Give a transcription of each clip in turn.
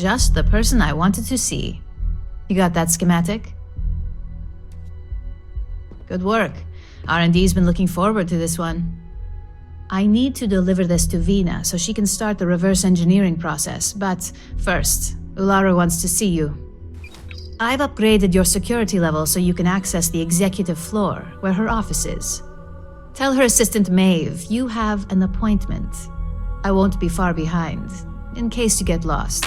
just the person I wanted to see. You got that schematic? Good work. R&D's been looking forward to this one. I need to deliver this to Vina so she can start the reverse engineering process, but first, Ularu wants to see you. I've upgraded your security level so you can access the executive floor, where her office is. Tell her assistant Maeve you have an appointment. I won't be far behind, in case you get lost.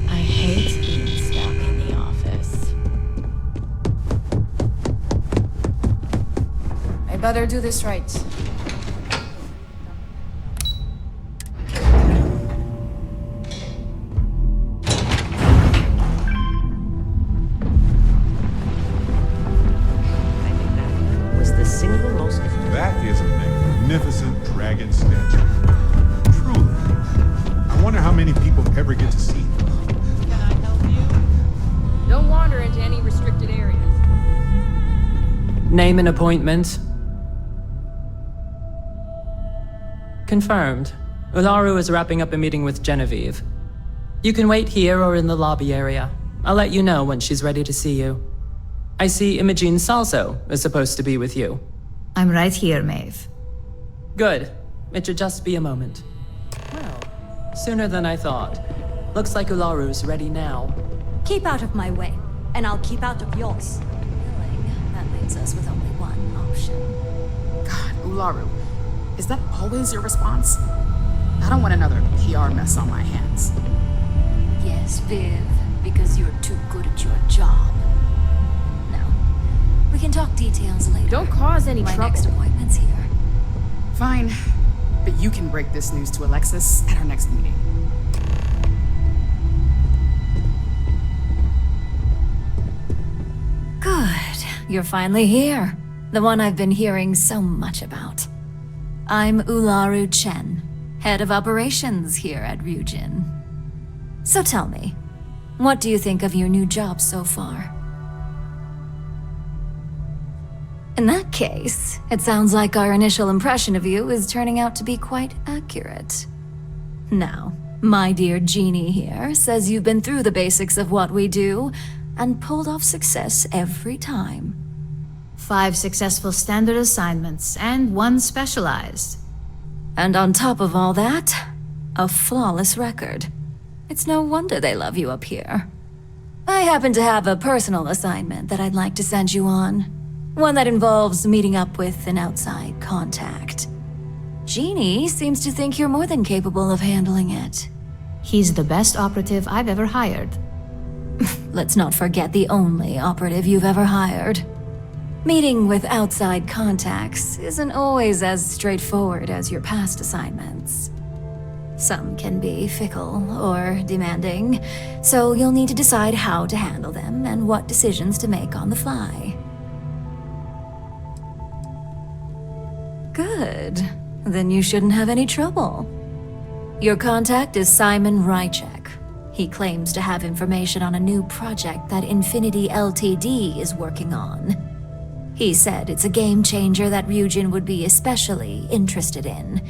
I hate being stuck in the office. I better do this right. That is a magnificent dragon statue. Truly. I wonder how many people ever get to see it. Can I help you? Don't wander into any restricted areas. Name and appointment. Confirmed. Ularu is wrapping up a meeting with Genevieve. You can wait here or in the lobby area. I'll let you know when she's ready to see you. I see Imogene Salso is supposed to be with you. I'm right here, Maeve. Good. It should just be a moment. Well, sooner than I thought. Looks like Ularu's ready now. Keep out of my way, and I'll keep out of yours. That leaves us with only one option. God, Ularu, is that always your response? I don't want another PR mess on my hands. Yes, Viv, because you're too good at your job. We can talk details later. Don't cause any My trouble. next appointment's here. Fine, but you can break this news to Alexis at our next meeting. Good. You're finally here. The one I've been hearing so much about. I'm Ularu Chen, head of operations here at Ryujin. So tell me, what do you think of your new job so far? In that case, it sounds like our initial impression of you is turning out to be quite accurate. Now, my dear Jeannie here says you've been through the basics of what we do and pulled off success every time. 5 successful standard assignments and 1 specialized. And on top of all that, a flawless record. It's no wonder they love you up here. I happen to have a personal assignment that I'd like to send you on. One that involves meeting up with an outside contact. Jeannie seems to think you're more than capable of handling it. He's the best operative I've ever hired. Let's not forget the only operative you've ever hired. Meeting with outside contacts isn't always as straightforward as your past assignments. Some can be fickle or demanding, so you'll need to decide how to handle them and what decisions to make on the fly. Good. Then you shouldn't have any trouble. Your contact is Simon Rychek. He claims to have information on a new project that Infinity Ltd is working on. He said it's a game changer that Ryujin would be especially interested in.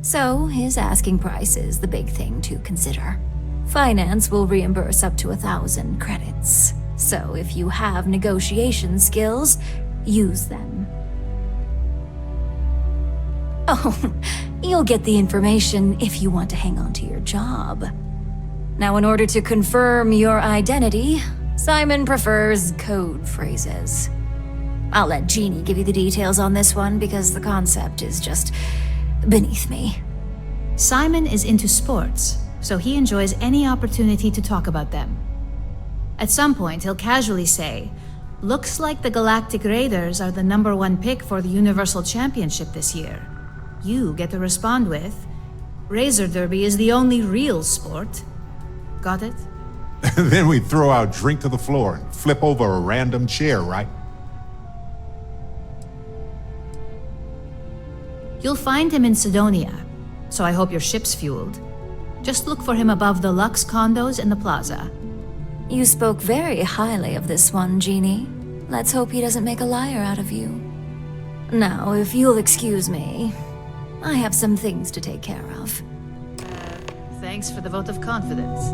So his asking price is the big thing to consider. Finance will reimburse up to 1,000 credits. So if you have negotiation skills, use them. Oh, you'll get the information if you want to hang on to your job. Now, in order to confirm your identity, Simon prefers code phrases. I'll let Jeannie give you the details on this one because the concept is just beneath me. Simon is into sports, so he enjoys any opportunity to talk about them. At some point, he'll casually say, "Looks like the Galactic Raiders are the #1 pick for the Universal Championship this year." You get to respond with, "Razor Derby is the only real sport." Got it? Then we throw our drink to the floor and flip over a random chair, right? You'll find him in Sidonia, so I hope your ship's fueled. Just look for him above the Lux condos in the plaza. You spoke very highly of this one, Jeannie. Let's hope he doesn't make a liar out of you. Now, if you'll excuse me, I have some things to take care of. Thanks for the vote of confidence.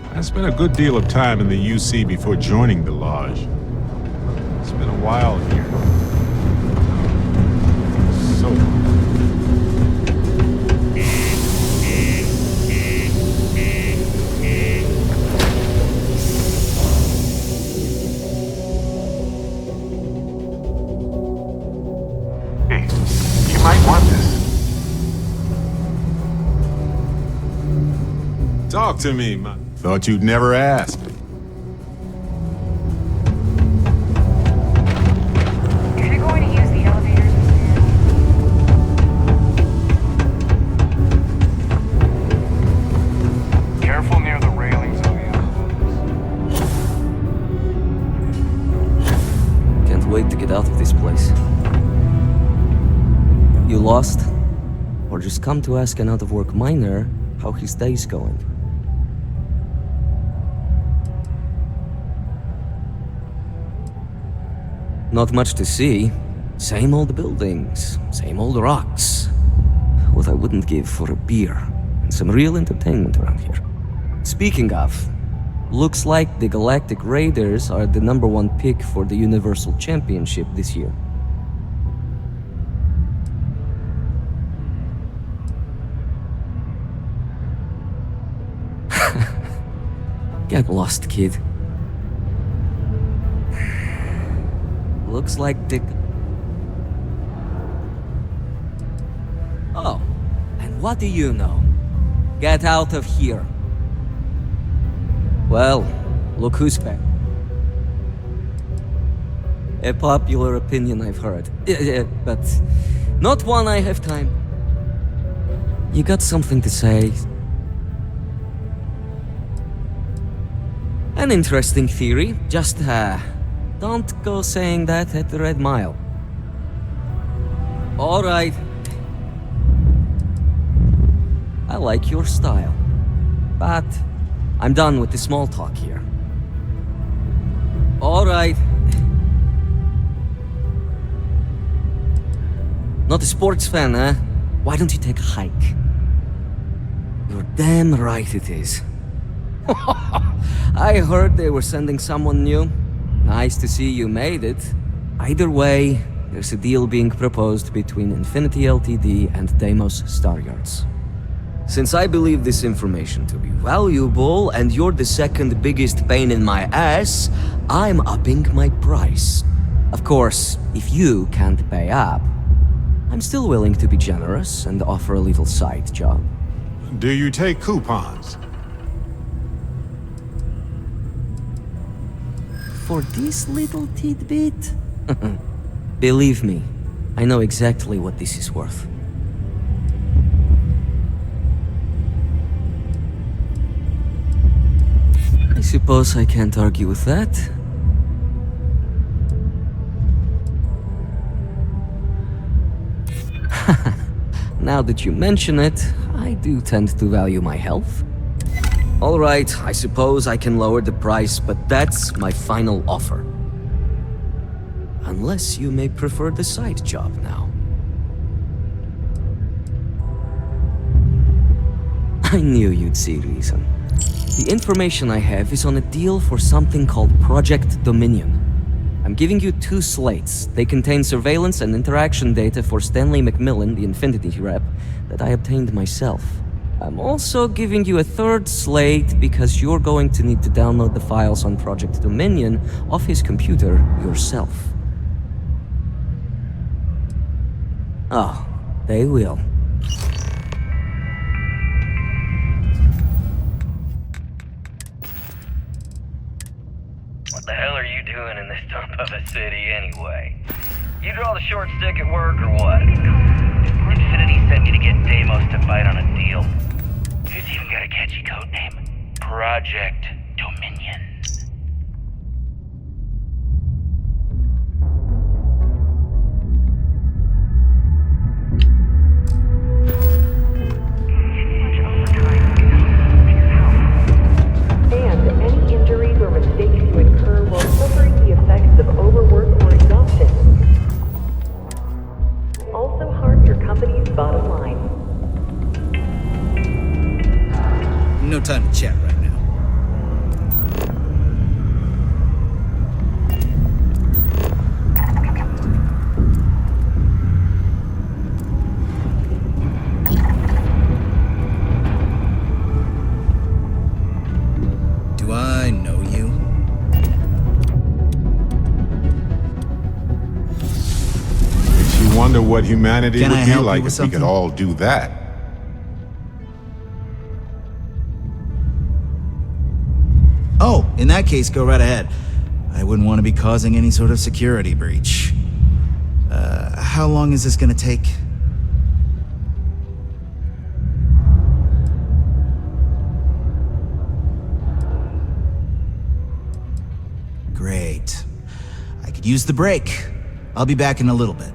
I spent a good deal of time in the UC before joining the Lodge. It's been a while here. So Hey, you might want this. talk to me, man. Thought you'd never ask. If you're going to use the elevators, Careful near the railings of the elevators. Can't wait to get out of this place. You lost? Or just come to ask an out-of-work miner how his day's going? Not much to see. Same old buildings, same old rocks. What I wouldn't give for a beer and some real entertainment around here. Speaking of, looks like the Galactic Raiders are the #1 pick for the Universal Championship this year. Get lost, kid. Looks like the... Oh, and what do you know? Get out of here. Well, look who's back. A popular opinion I've heard. But not one I have time. You got something to say? An interesting theory, just don't go saying that at the Red Mile. Alright. I like your style. But I'm done with the small talk here. Alright. Not a sports fan, huh? Why don't you take a hike? You're damn right it is. I heard they were sending someone new. Nice to see you made it. Either way, there's a deal being proposed between Infinity Ltd and Deimos Staryards. Since I believe this information to be valuable and you're the second biggest pain in my ass, I'm upping my price. Of course, if you can't pay up, I'm still willing to be generous and offer a little side job. Do you take coupons? For this little tidbit? Believe me, I know exactly what this is worth. I suppose I can't argue with that. Now that you mention it, I do tend to value my health. Alright, I suppose I can lower the price, but that's my final offer. Unless you may prefer the side job now. I knew you'd see reason. The information I have is on a deal for something called Project Dominion. I'm giving you 2 slates. They contain surveillance and interaction data for Stanley McMillan, the Infinity rep, that I obtained myself. I'm also giving you a 3rd slate because you're going to need to download the files on Project Dominion off his computer yourself. Oh, they will. The hell are you doing in this dump of a city anyway? You draw the short stick at work or what? Infinity sent me to get Deimos to bite on a deal. He's even got a catchy code name. Project Dominion. And any injuries or mistakes you incur while suffering the effects of overwork or exhaustion also harm your company's bottom line. No time to chat right now. Do I know you? Makes you wonder what humanity Can I would be help you like with if we could something? all do that. Oh, in that case, go right ahead. I wouldn't want to be causing any sort of security breach. How long is this gonna take? Great. I could use the break. I'll be back in a little bit.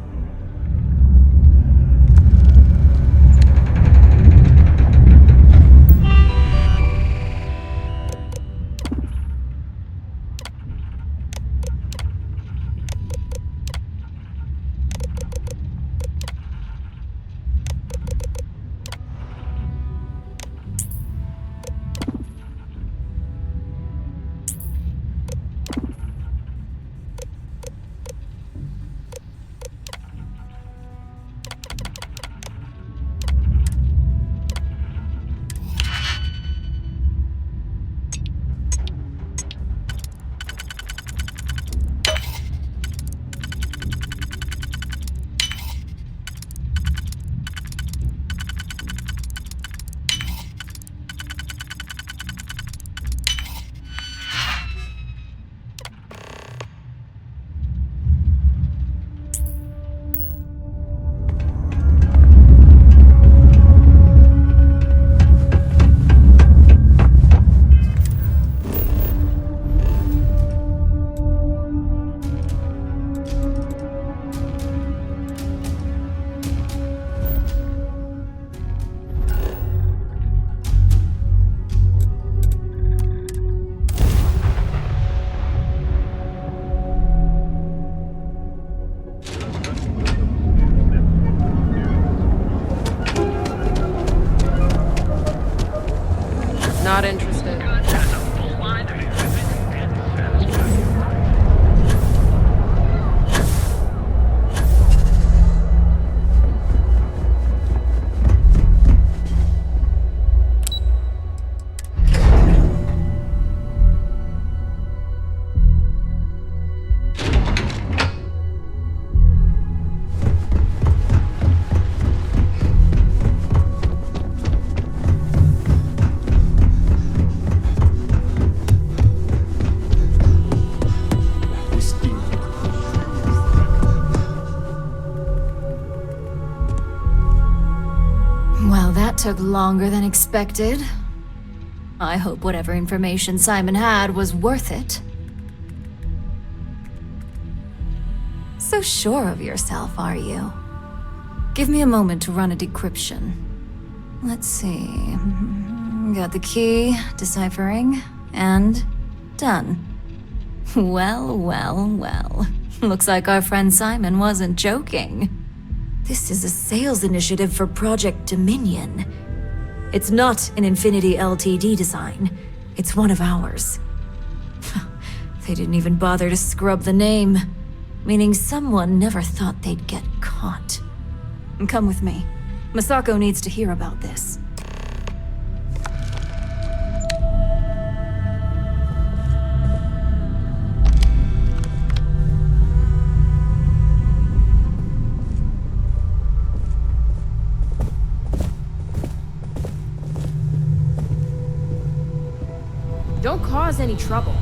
Not interested. Well, that took longer than expected. I hope whatever information Simon had was worth it. So sure of yourself, are you? Give me a moment to run a decryption. Let's see. Got the key, deciphering, and done. Well, well, well. Looks like our friend Simon wasn't joking. This is a sales initiative for Project Dominion. It's not an Infinity Ltd design. It's one of ours. They didn't even bother to scrub the name, meaning someone never thought they'd get caught. Come with me. Masako needs to hear about this. Don't cause any trouble.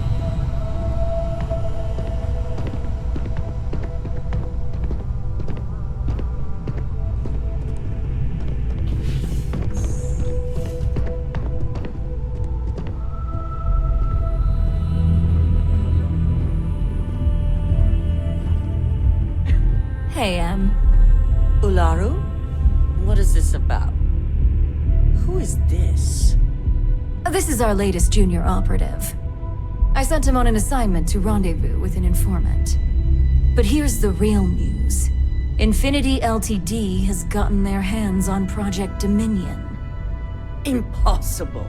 Hey, Em. Ularu? What is this about? Who is this? This is our latest junior operative. I sent him on an assignment to rendezvous with an informant. But here's the real news. Infinity Ltd has gotten their hands on Project Dominion. Impossible.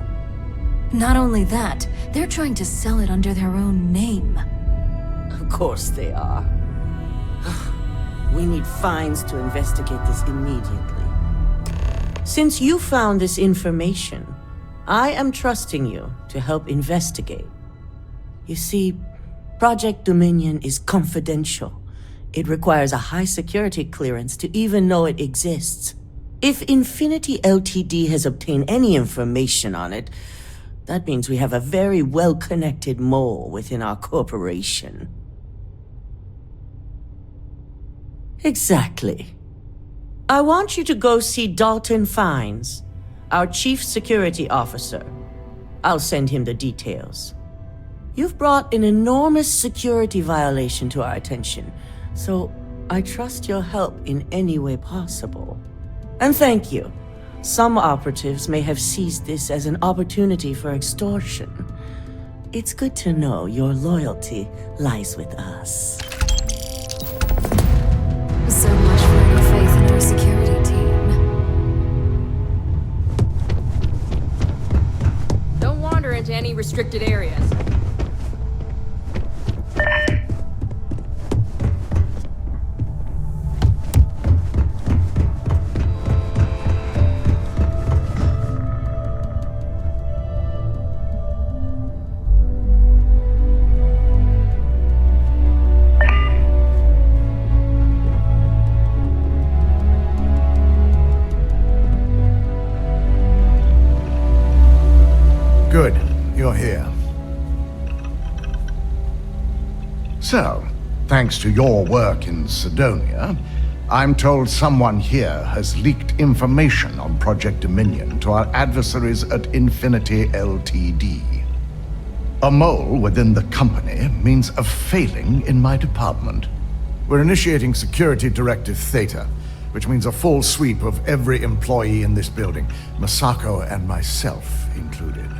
Not only that, they're trying to sell it under their own name. Of course they are. We need fines to investigate this immediately. Since you found this information, I am trusting you to help investigate. You see, Project Dominion is confidential. It requires a high security clearance to even know it exists. If Infinity Ltd has obtained any information on it, that means we have a very well-connected mole within our corporation. Exactly. I want you to go see Dalton Fines, our Chief Security Officer. I'll send him the details. You've brought an enormous security violation to our attention, so I trust your help in any way possible. And thank you. Some operatives may have seized this as an opportunity for extortion. It's good to know your loyalty lies with us. So much for your faith in our security team. Don't wander into any restricted areas. Good, you're here. So, thanks to your work in Sidonia, I'm told someone here has leaked information on Project Dominion to our adversaries at Infinity Ltd. A mole within the company means a failing in my department. We're initiating Security Directive Theta, which means a full sweep of every employee in this building, Masako and myself included.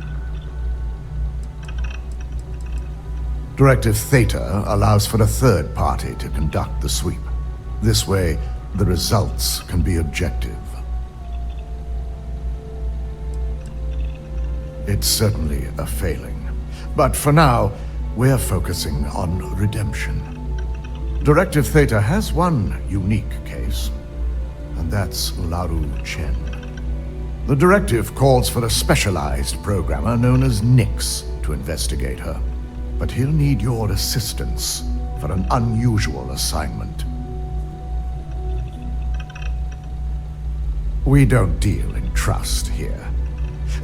Directive Theta allows for a third party to conduct the sweep. This way, the results can be objective. It's certainly a failing. But for now, we're focusing on redemption. Directive Theta has one unique case, and that's Ularu Chen. The directive calls for a specialized programmer known as Nix to investigate her. But he'll need your assistance for an unusual assignment. We don't deal in trust here.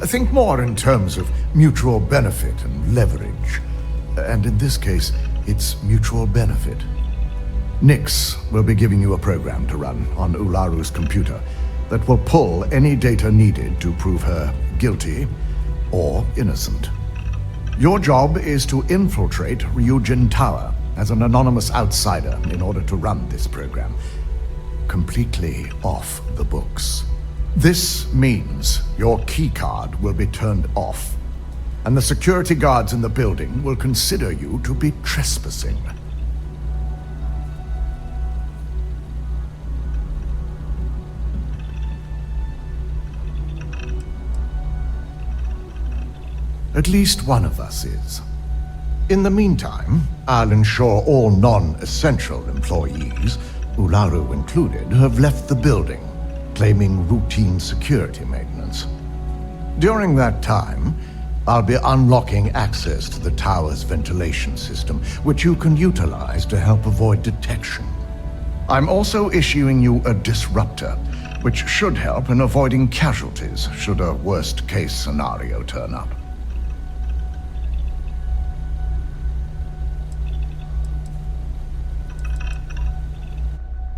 Think more in terms of mutual benefit and leverage. And in this case, it's mutual benefit. Nix will be giving you a program to run on Ularu's computer that will pull any data needed to prove her guilty or innocent. Your job is to infiltrate Ryujin Tower as an anonymous outsider in order to run this program. Completely off the books. This means your keycard will be turned off, and the security guards in the building will consider you to be trespassing. At least one of us is. In the meantime, I'll ensure all non-essential employees, Ularu included, have left the building, claiming routine security maintenance. During that time, I'll be unlocking access to the tower's ventilation system, which you can utilize to help avoid detection. I'm also issuing you a disruptor, which should help in avoiding casualties should a worst-case scenario turn up.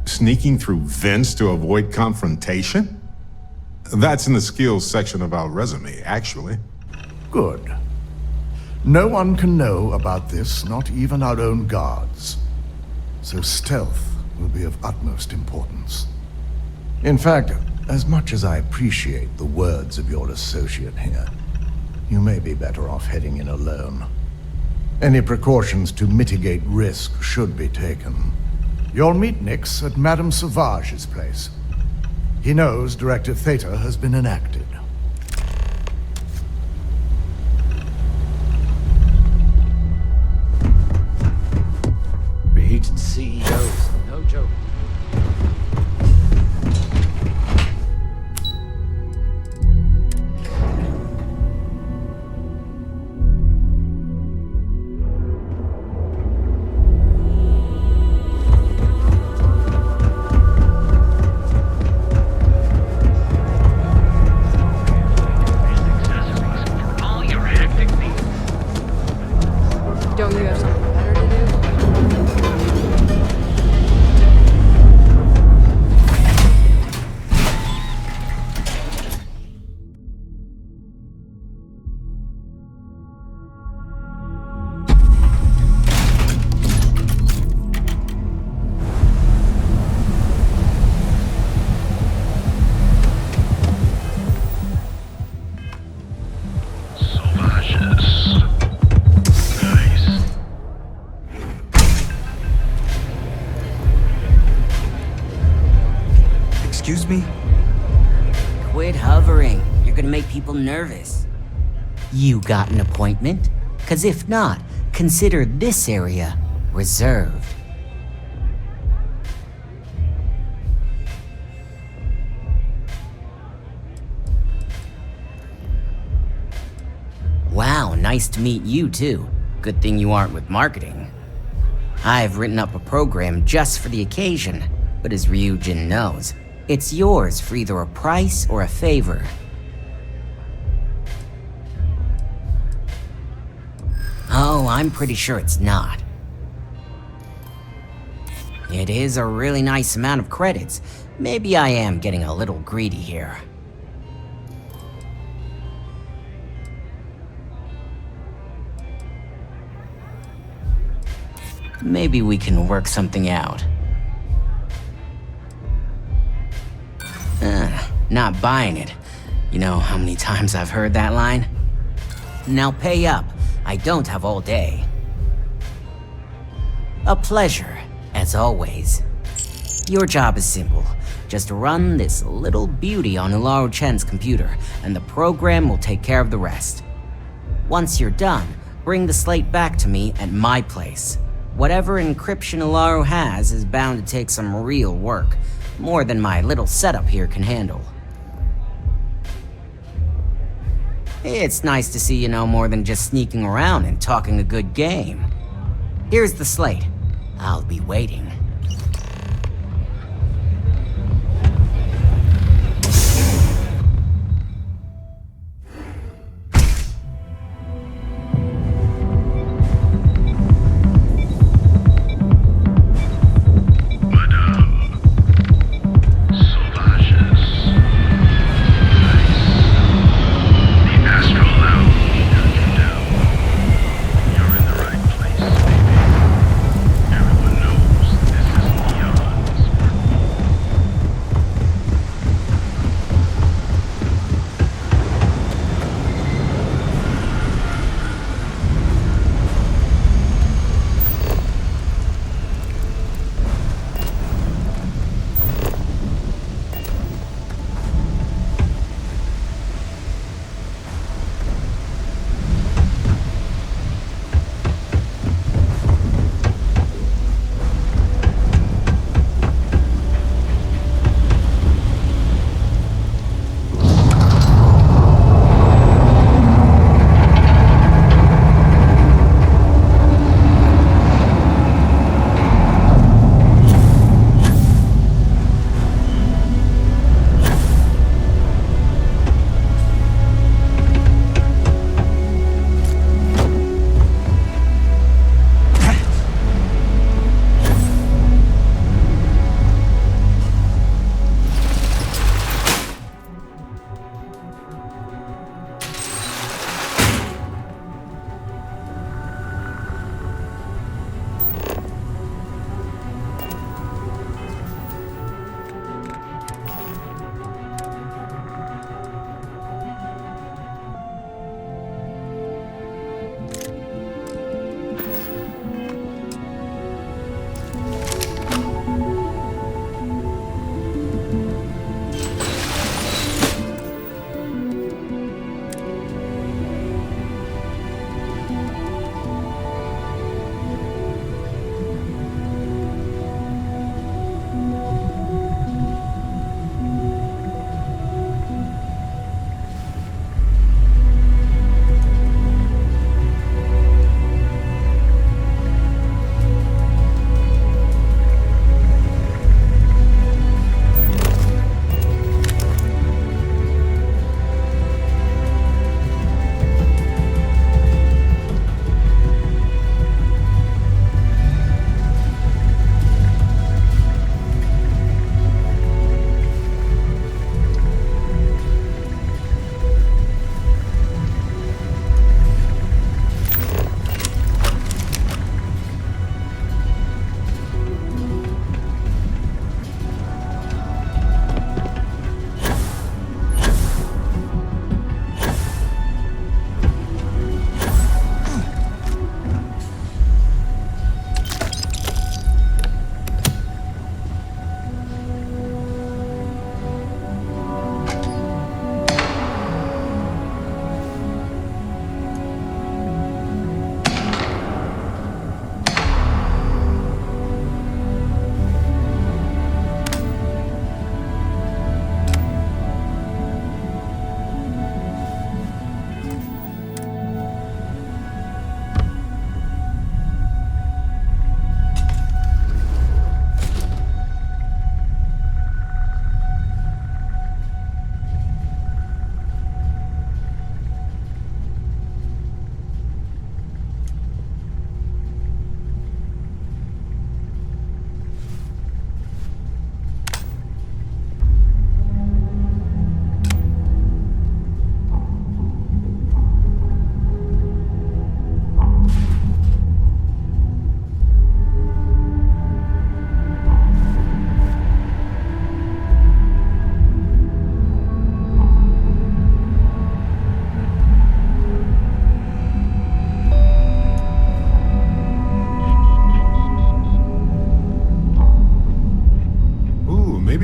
Sneaking through vents to avoid confrontation? That's in the skills section of our resume, actually. Good. No one can know about this, not even our own guards. So stealth will be of utmost importance. In fact, as much as I appreciate the words of your associate here, you may be better off heading in alone. Any precautions to mitigate risk should be taken. You'll meet Nix at Madame Sauvage's place. He knows Directive Theta has been enacted. Region CEOs, no joke. Don't you have something better to do? Excuse me? Quit hovering. You're gonna make people nervous. You got an appointment? 'Cause if not, consider this area reserved. Wow, nice to meet you too. Good thing you aren't with marketing. I've written up a program just for the occasion, but as Ryujin knows, it's yours for either a price or a favor. Oh, I'm pretty sure it's not. It is a really nice amount of credits. Maybe I am getting a little greedy here. Maybe we can work something out. Not buying it. You know how many times I've heard that line? Now pay up. I don't have all day. A pleasure, as always. Your job is simple. Just run this little beauty on Ularu Chen's computer, and the program will take care of the rest. Once you're done, bring the slate back to me at my place. Whatever encryption Ularu has is bound to take some real work. More than my little setup here can handle. It's nice to see you know more than just sneaking around and talking a good game. Here's the slate. I'll be waiting. Everyone knows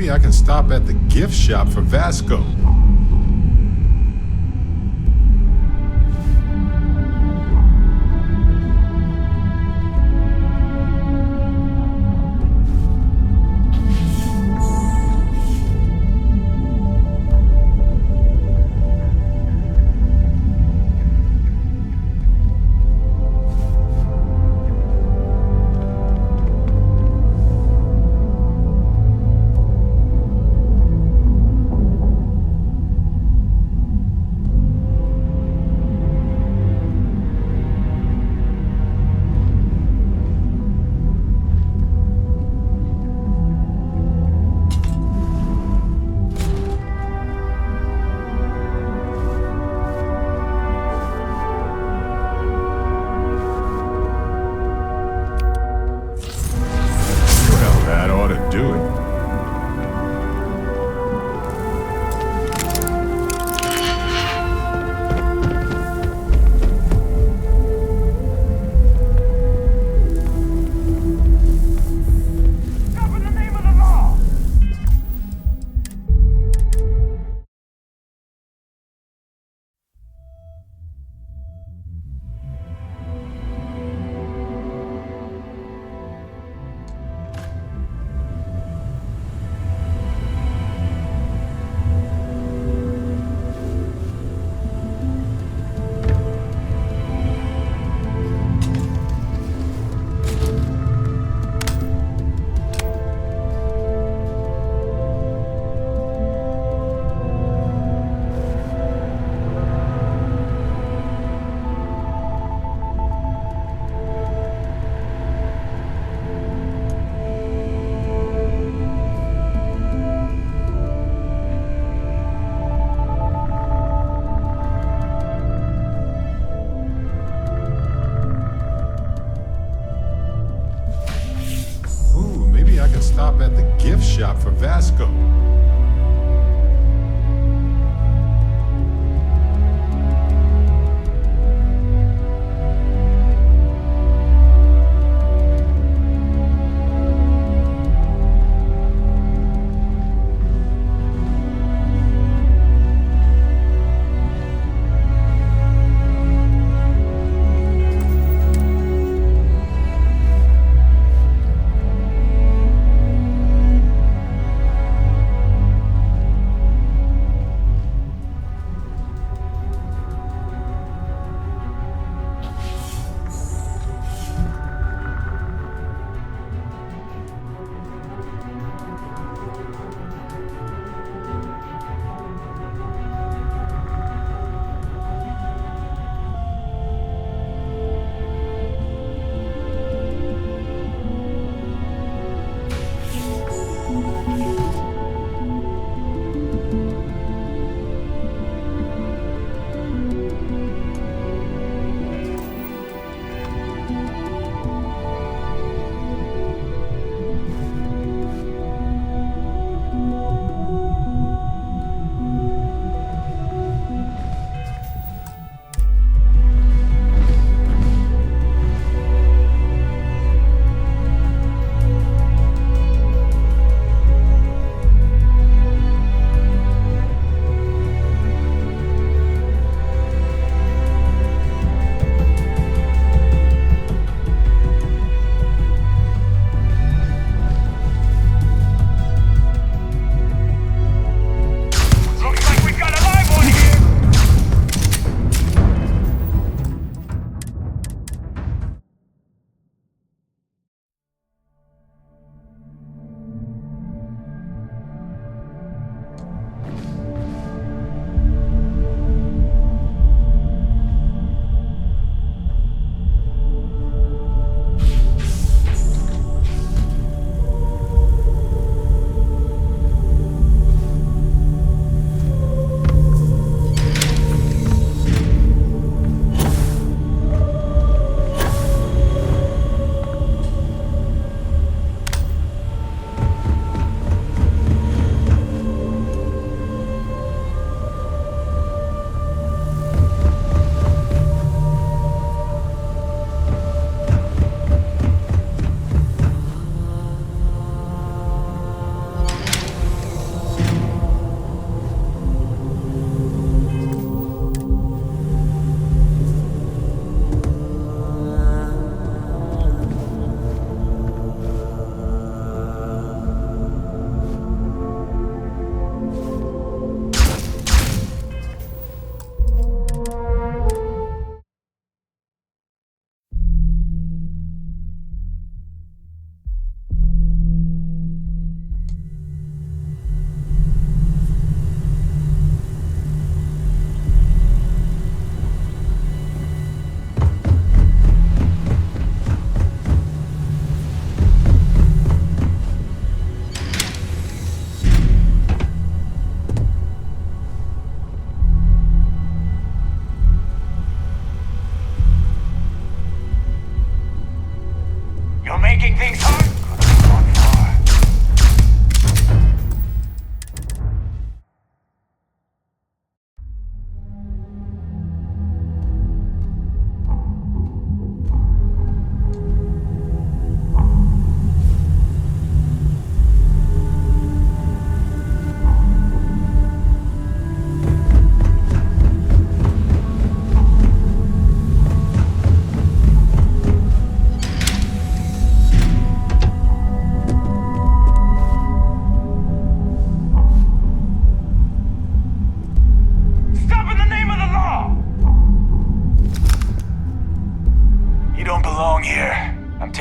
maybe I can stop at the gift shop for Vasco. Stop at the gift shop for Vasco.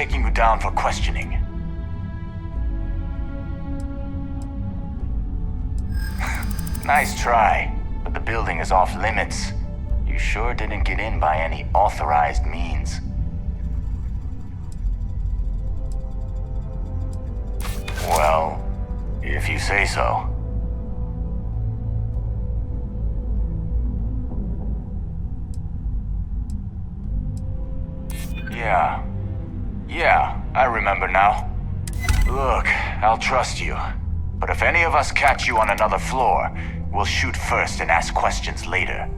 taking you down for questioning. Nice try, but the building is off limits. You sure didn't get in by any authorized means. Well, if you say so. Yeah, I remember now. Look, I'll trust you. But if any of us catch you on another floor, we'll shoot first and ask questions later.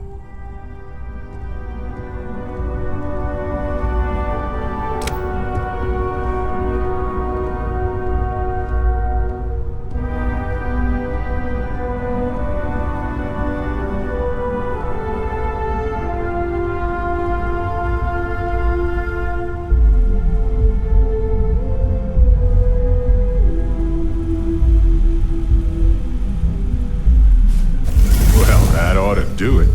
Do it.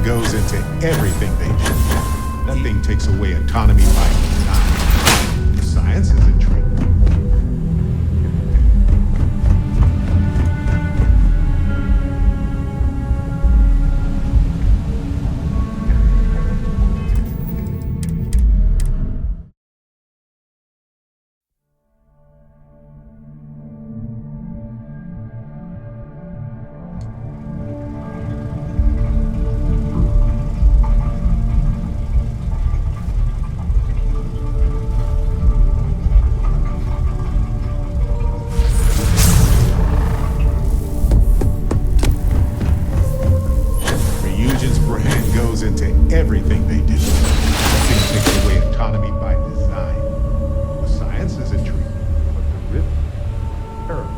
goes into everything they do. That thing takes away autonomy by design. The science is intriguing. Everything they do. That thing takes away autonomy by design. The science is intriguing, but the rhythm, terrible.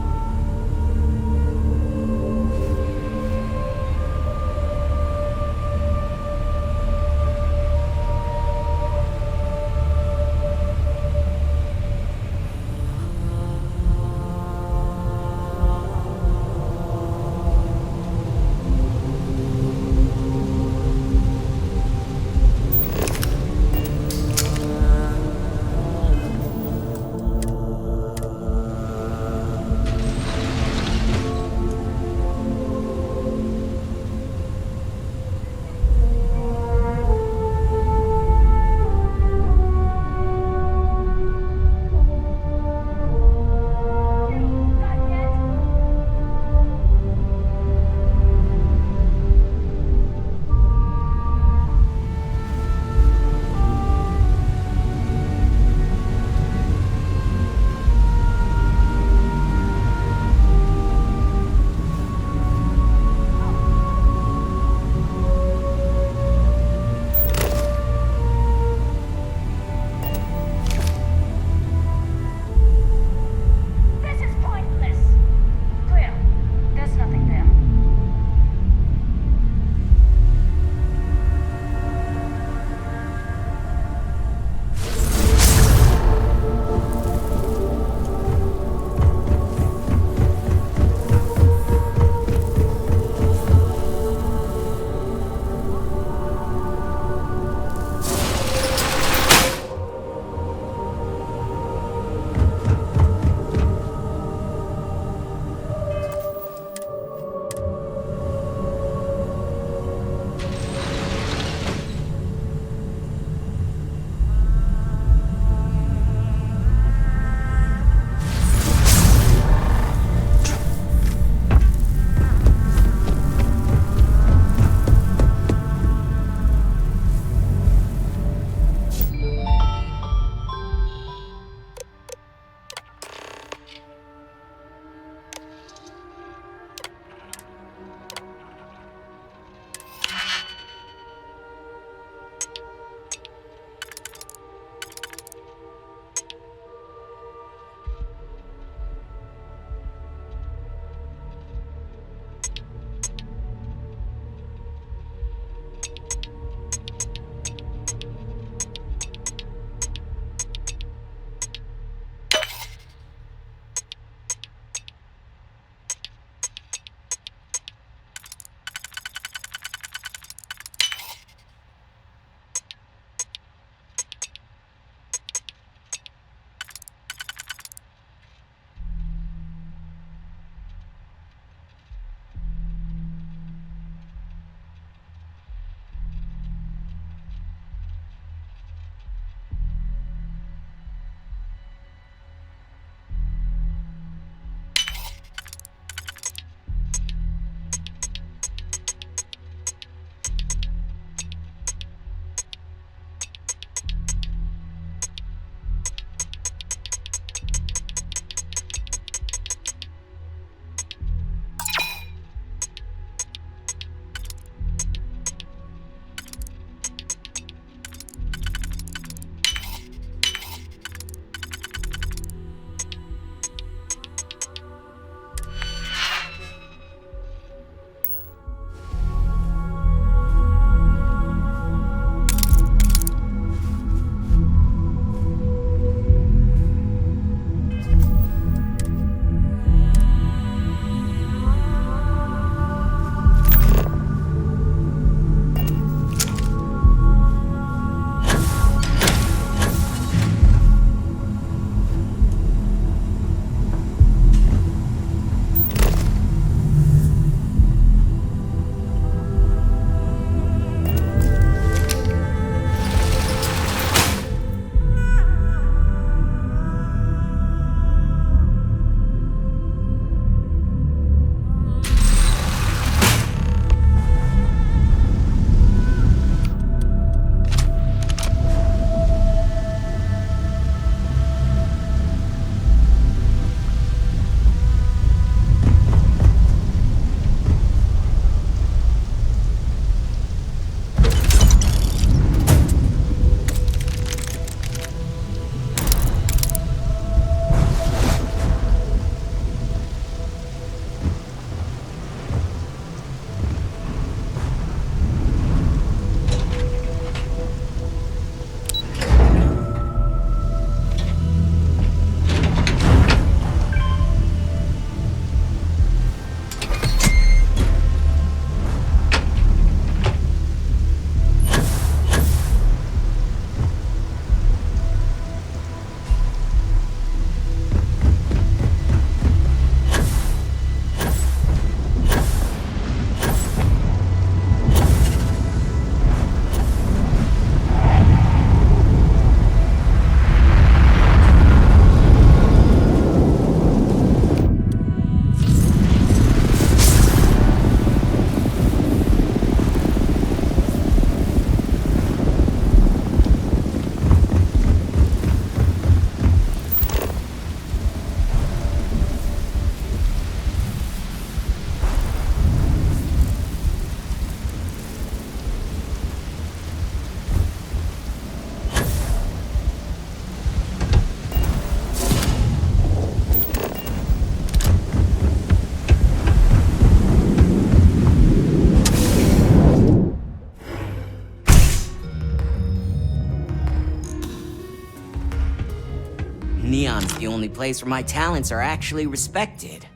Neon's the only place where my talents are actually respected.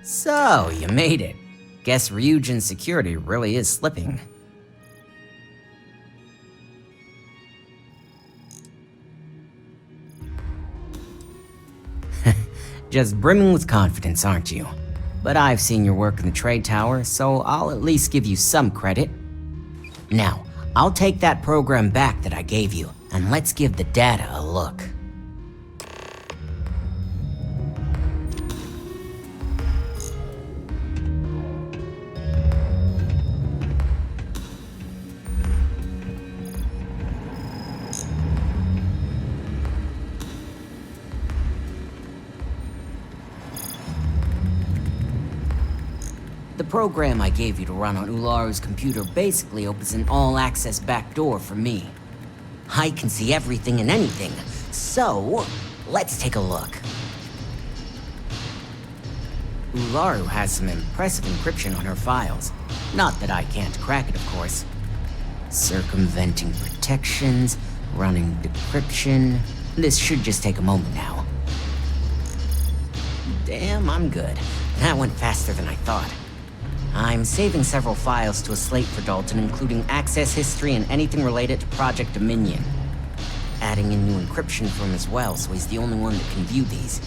So, you made it. Guess Ryujin's security really is slipping. Just brimming with confidence, aren't you? But I've seen your work in the trade tower, so I'll at least give you some credit. Now, I'll take that program back that I gave you, and let's give the data a look. The program I gave you to run on Ularu's computer basically opens an all-access backdoor for me. I can see everything and anything, so let's take a look. Ularu has some impressive encryption on her files. Not that I can't crack it, of course. Circumventing protections, running decryption. This should just take a moment now. Damn, I'm good. That went faster than I thought. I'm saving several files to a slate for Dalton, including access history and anything related to Project Dominion. Adding in new encryption for him as well, so he's the only one that can view these.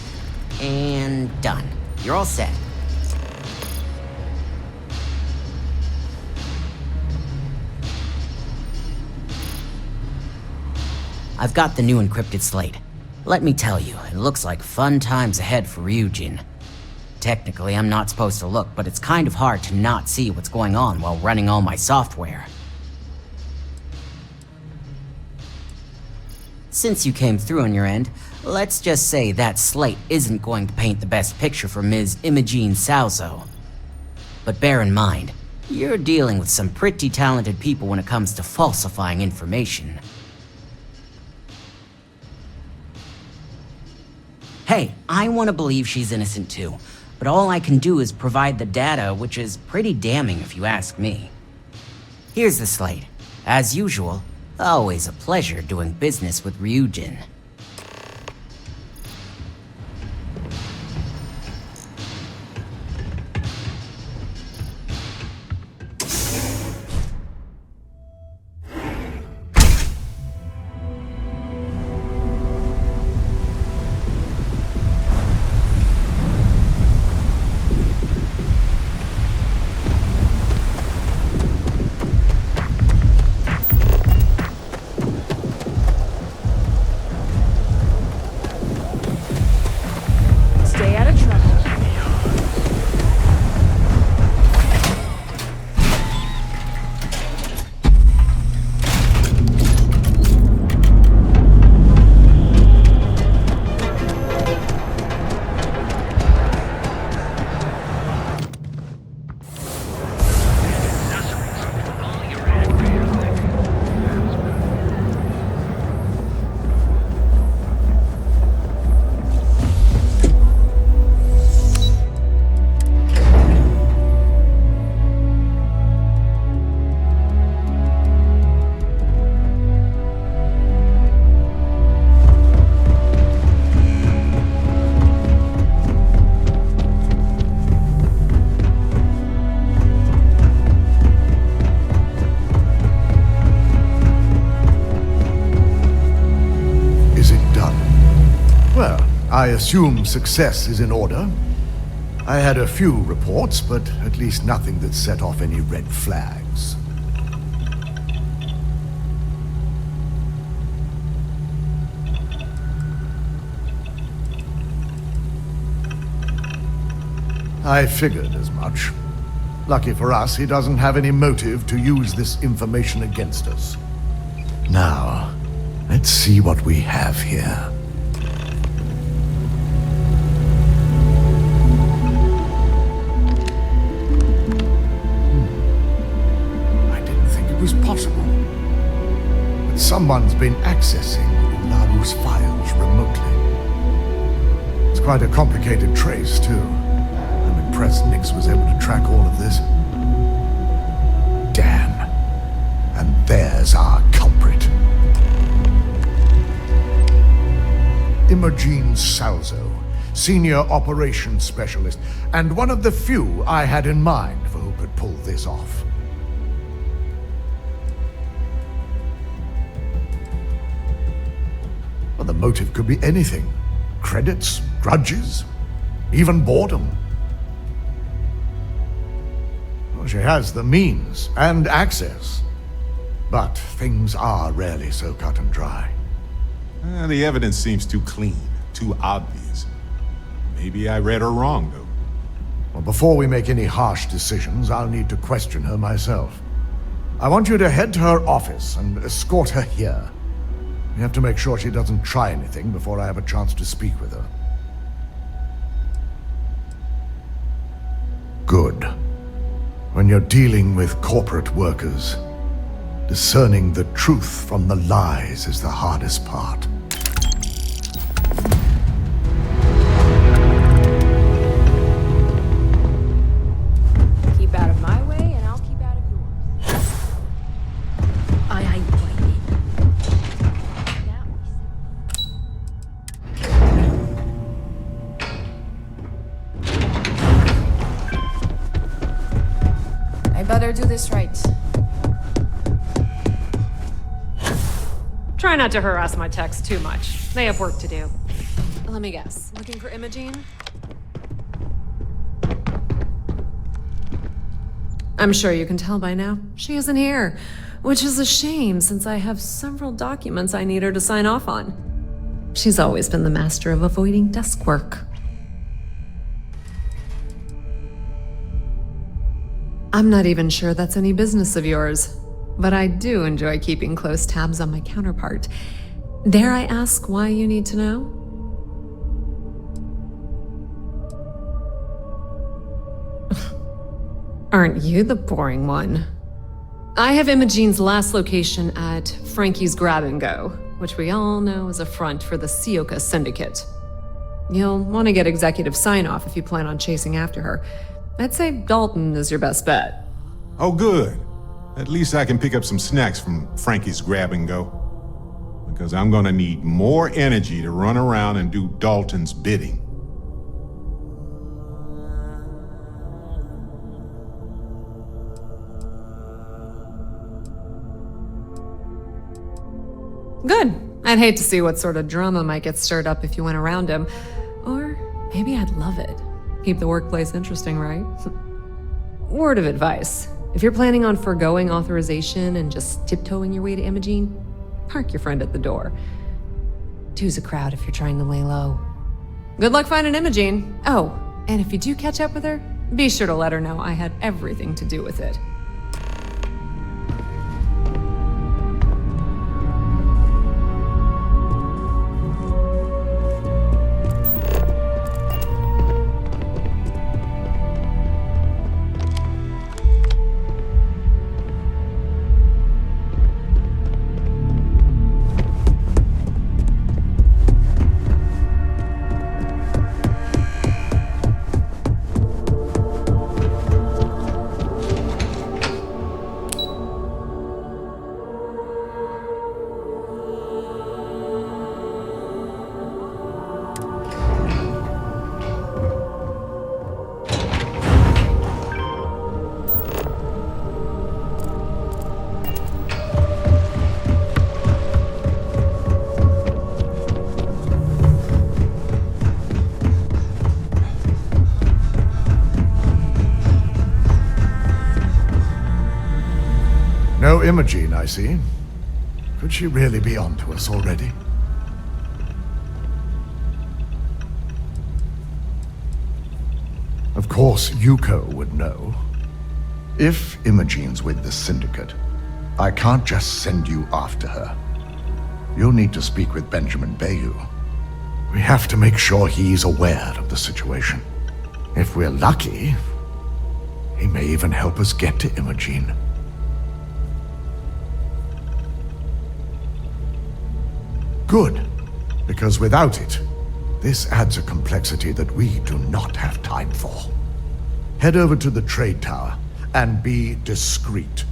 And done. You're all set. I've got the new encrypted slate. Let me tell you, it looks like fun times ahead for Ryujin. Technically, I'm not supposed to look, but it's kind of hard to not see what's going on while running all my software. Since you came through on your end, let's just say that slate isn't going to paint the best picture for Ms. Imogene Salzo. But bear in mind, you're dealing with some pretty talented people when it comes to falsifying information. Hey, I want to believe she's innocent too. But all I can do is provide the data, which is pretty damning if you ask me. Here's the slate. As usual, always a pleasure doing business with Ryujin. I assume success is in order. I had a few reports, but at least nothing that set off any red flags. I figured as much. Lucky for us, he doesn't have any motive to use this information against us. Now, let's see what we have here. Was possible. But someone's been accessing Ularu's files remotely. It's quite a complicated trace, too. I'm impressed Nix was able to track all of this. Damn. And there's our culprit. Imogene Salzo, Senior Operations Specialist, and one of the few I had in mind for who could pull this off. Well, the motive could be anything. Credits, grudges, even boredom. Well, she has the means and access. But things are rarely so cut and dry. The evidence seems too clean, too obvious. Maybe I read her wrong, though. Well, before we make any harsh decisions, I'll need to question her myself. I want you to head to her office and escort her here. We have to make sure she doesn't try anything before I have a chance to speak with her. Good. When you're dealing with corporate workers, discerning the truth from the lies is the hardest part. Keep out of my way, and I'll keep out of yours. Aye. I better do this right. Try not to harass my techs too much. They have work to do. Let me guess. Looking for Imogene? I'm sure you can tell by now. She isn't here, which is a shame since I have several documents I need her to sign off on. She's always been the master of avoiding desk work. I'm not even sure that's any business of yours, but I do enjoy keeping close tabs on my counterpart. Dare I ask why you need to know? Aren't you the boring one? I have Imogene's last location at Frankie's Grab and Go, which we all know is a front for the Sioka Syndicate. You'll want to get executive sign-off if you plan on chasing after her. I'd say Dalton is your best bet. Oh, good. At least I can pick up some snacks from Frankie's Grab and Go. Because I'm gonna need more energy to run around and do Dalton's bidding. Good. I'd hate to see what sort of drama might get stirred up if you went around him. Or maybe I'd love it. Keep the workplace interesting, right? Word of advice. If you're planning on foregoing authorization and just tiptoeing your way to Imogene, park your friend at the door. Two's a crowd if you're trying to lay low. Good luck finding Imogene. Oh, and if you do catch up with her, be sure to let her know I had everything to do with it. No Imogene, I see. Could she really be onto us already? Of course, Yuko would know. If Imogene's with the Syndicate, I can't just send you after her. You'll need to speak with Benjamin Bayou. We have to make sure he's aware of the situation. If we're lucky, he may even help us get to Imogene. Good, because without it, this adds a complexity that we do not have time for. Head over to the trade tower and be discreet.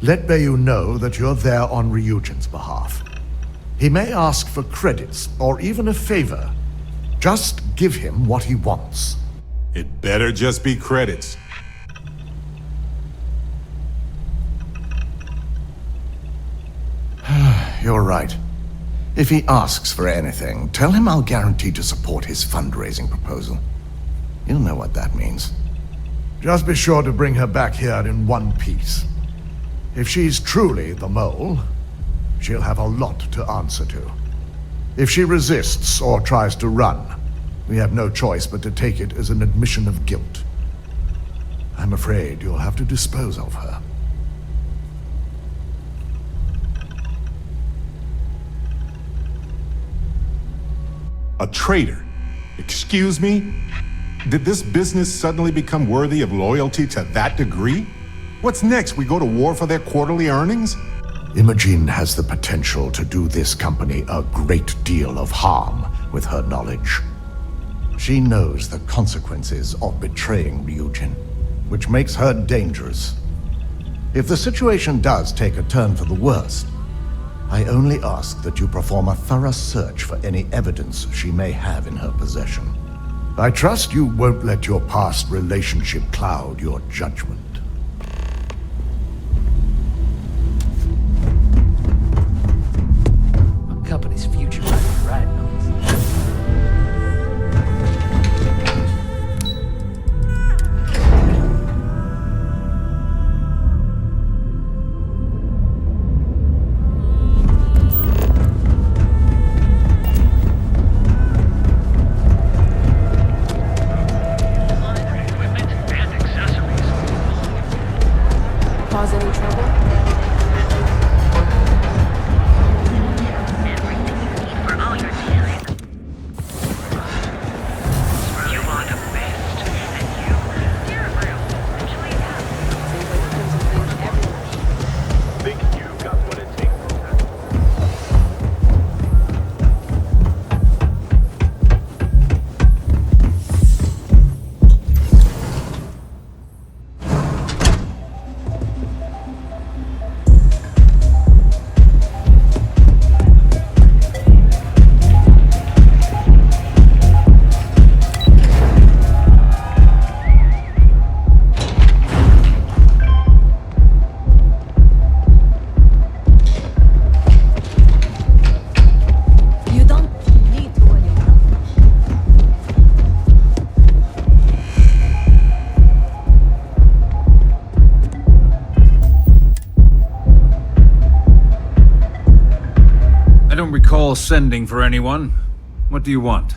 Let Bayou know that you're there on Ryujin's behalf. He may ask for credits or even a favor. Just give him what he wants. It better just be credits. You're right. If he asks for anything, tell him I'll guarantee to support his fundraising proposal. You'll know what that means. Just be sure to bring her back here in one piece. If she's truly the mole, she'll have a lot to answer to. If she resists or tries to run, we have no choice but to take it as an admission of guilt. I'm afraid you'll have to dispose of her. A traitor? Excuse me? Did this business suddenly become worthy of loyalty to that degree? What's next? We go to war for their quarterly earnings? Imogen has the potential to do this company a great deal of harm with her knowledge. She knows the consequences of betraying Ryujin, which makes her dangerous. If the situation does take a turn for the worst, I only ask that you perform a thorough search for any evidence she may have in her possession. I trust you won't let your past relationship cloud your judgment. Our company's future right now. Cause any trouble? Sending for anyone. What do you want?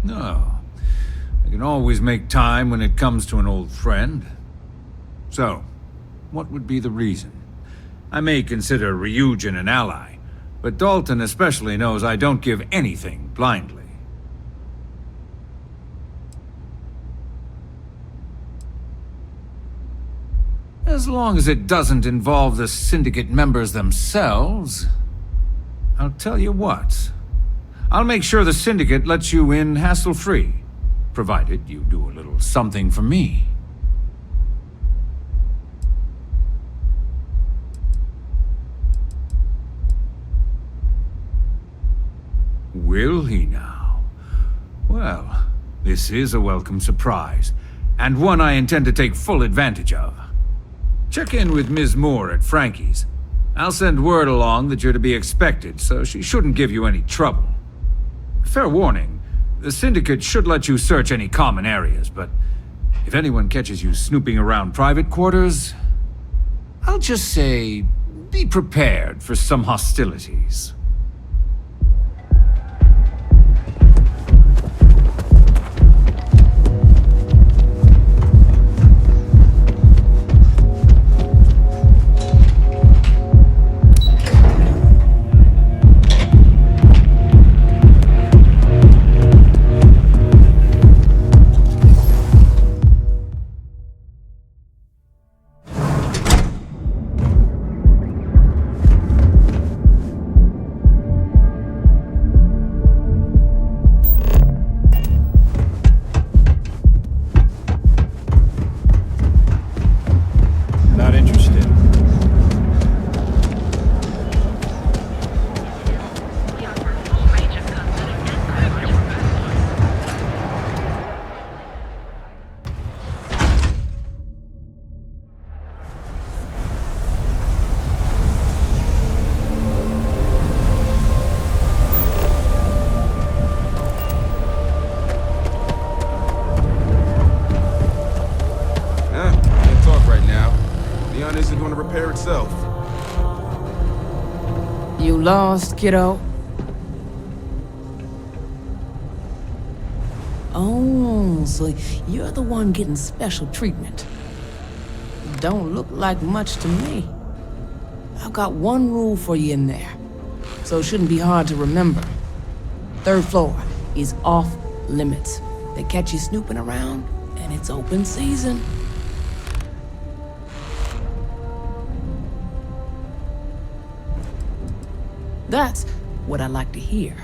No. I can always make time when it comes to an old friend. So, what would be the reason? I may consider Ryujin an ally, but Dalton especially knows I don't give anything blindly. As long as it doesn't involve the Syndicate members themselves, I'll tell you what. I'll make sure the Syndicate lets you in hassle-free, provided you do a little something for me. Will he now? Well, this is a welcome surprise, and one I intend to take full advantage of. Check in with Ms. Moore at Frankie's. I'll send word along that you're to be expected, so she shouldn't give you any trouble. Fair warning, the Syndicate should let you search any common areas, but if anyone catches you snooping around private quarters, I'll just say, be prepared for some hostilities. gun isn't going to repair itself. You lost, kiddo? Oh, so you're the one getting special treatment. Don't look like much to me. I've got one rule for you in there, so it shouldn't be hard to remember. 3rd floor is off limits. They catch you snooping around, and it's open season. That's what I like to hear.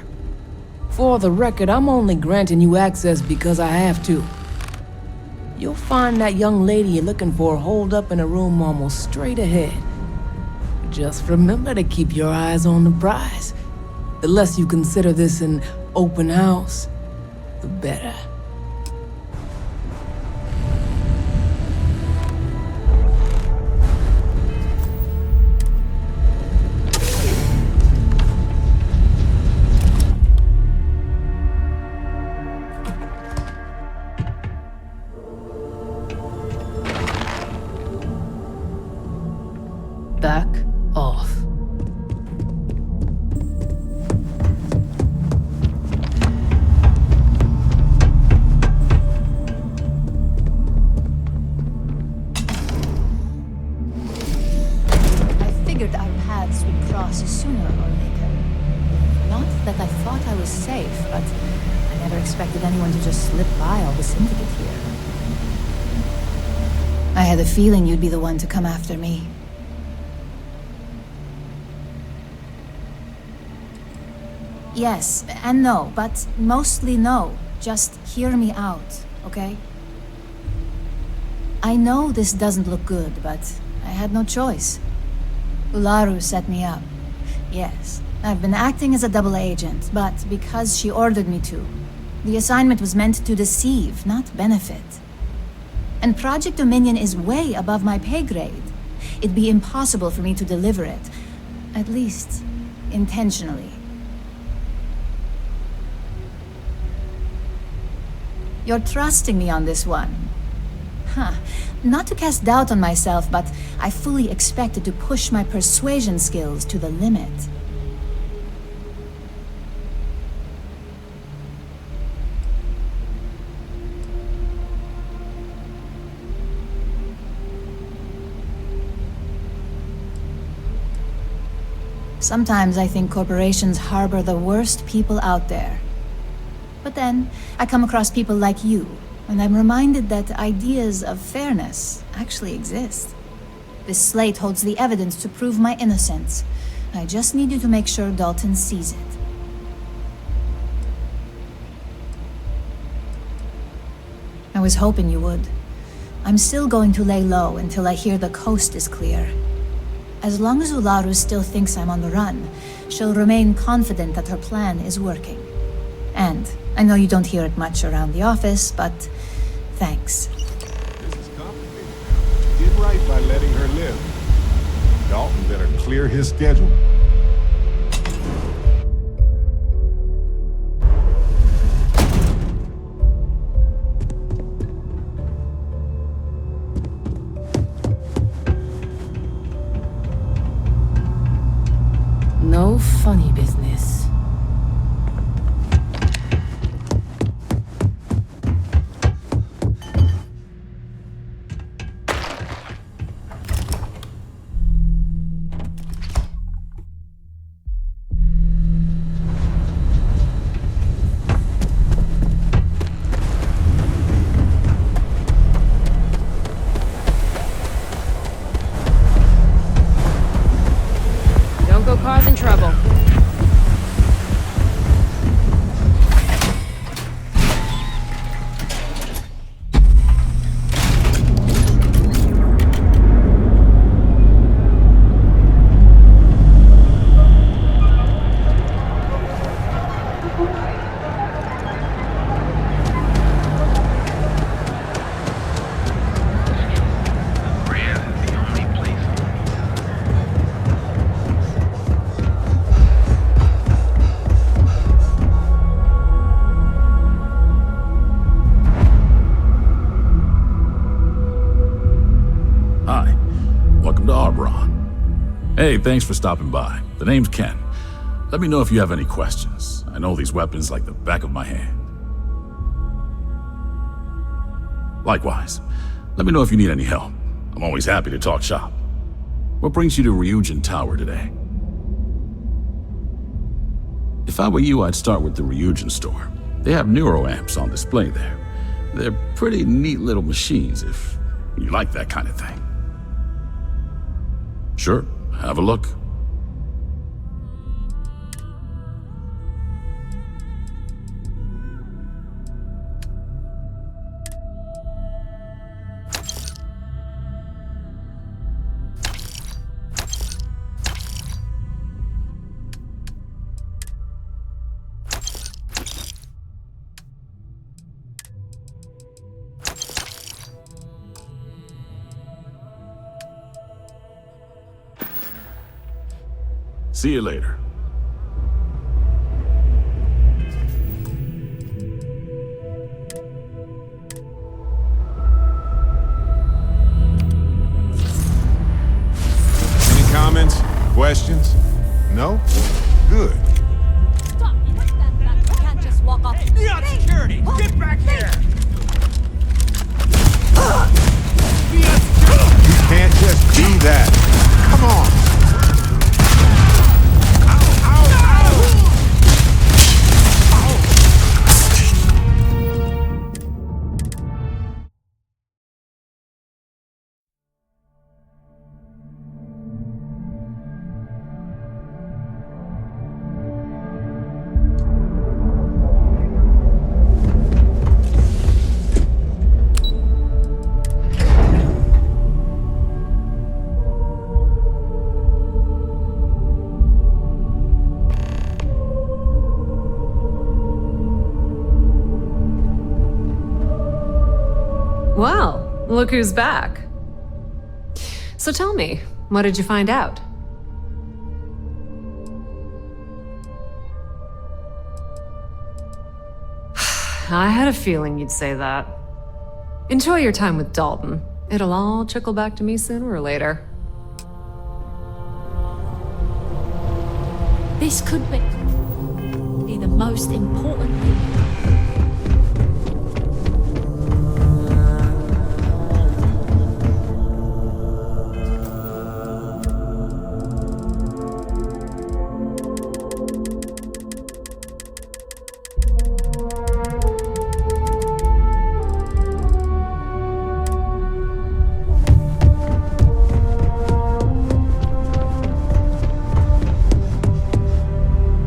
For the record, I'm only granting you access because I have to. You'll find that young lady you're looking for holed up in a room almost straight ahead. Just remember to keep your eyes on the prize. The less you consider this an open house, the better. Back off. I figured our paths would cross sooner or later. Not that I thought I was safe, but I never expected anyone to just slip by all the syndicate here. I had a feeling you'd be the one to come after me. Yes and no, but mostly no. Just hear me out, okay? I know this doesn't look good, but I had no choice. Ularu set me up. Yes, I've been acting as a double agent, but because she ordered me to. The assignment was meant to deceive, not benefit. And Project Dominion is way above my pay grade. It'd be impossible for me to deliver it. At least, intentionally. You're trusting me on this one. Huh. Not to cast doubt on myself, but I fully expected to push my persuasion skills to the limit. Sometimes I think corporations harbor the worst people out there. But then, I come across people like you, and I'm reminded that ideas of fairness actually exist. This slate holds the evidence to prove my innocence. I just need you to make sure Dalton sees it. I was hoping you would. I'm still going to lay low until I hear the coast is clear. As long as Ularu still thinks I'm on the run, she'll remain confident that her plan is working. And I know you don't hear it much around the office, but thanks. This is complicated. Did right by letting her live. Dalton better clear his schedule. No funny business. Causing trouble. Welcome to Arbron. Hey, thanks for stopping by. The name's Ken. Let me know if you have any questions. I know these weapons like the back of my hand. Likewise, let me know if you need any help. I'm always happy to talk shop. What brings you to Ryujin Tower today? If I were you, I'd start with the Ryujin store. They have neuroamps on display there. They're pretty neat little machines if you like that kind of thing. Sure, have a look. See you later. Any comments? Questions? No? Good. Stop! You can't just walk off. Neon security! Get back here! You can't just do that. Come on. Well, look who's back. So tell me, what did you find out? I had a feeling you'd say that. Enjoy your time with Dalton. It'll all trickle back to me sooner or later. This could be the most important thing.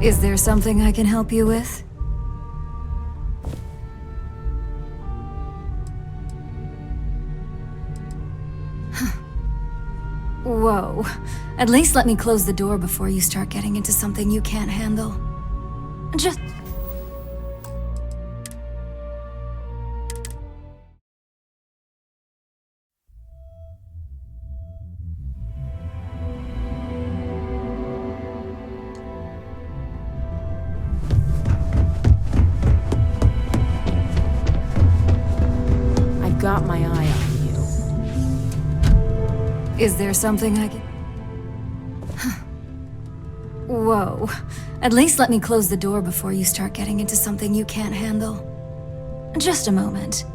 Is there something I can help you with? Whoa. At least let me close the door before you start getting into something you can't handle. Just... Got my eye on you. Is there something I can... Whoa. At least let me close the door before you start getting into something you can't handle. Just a moment.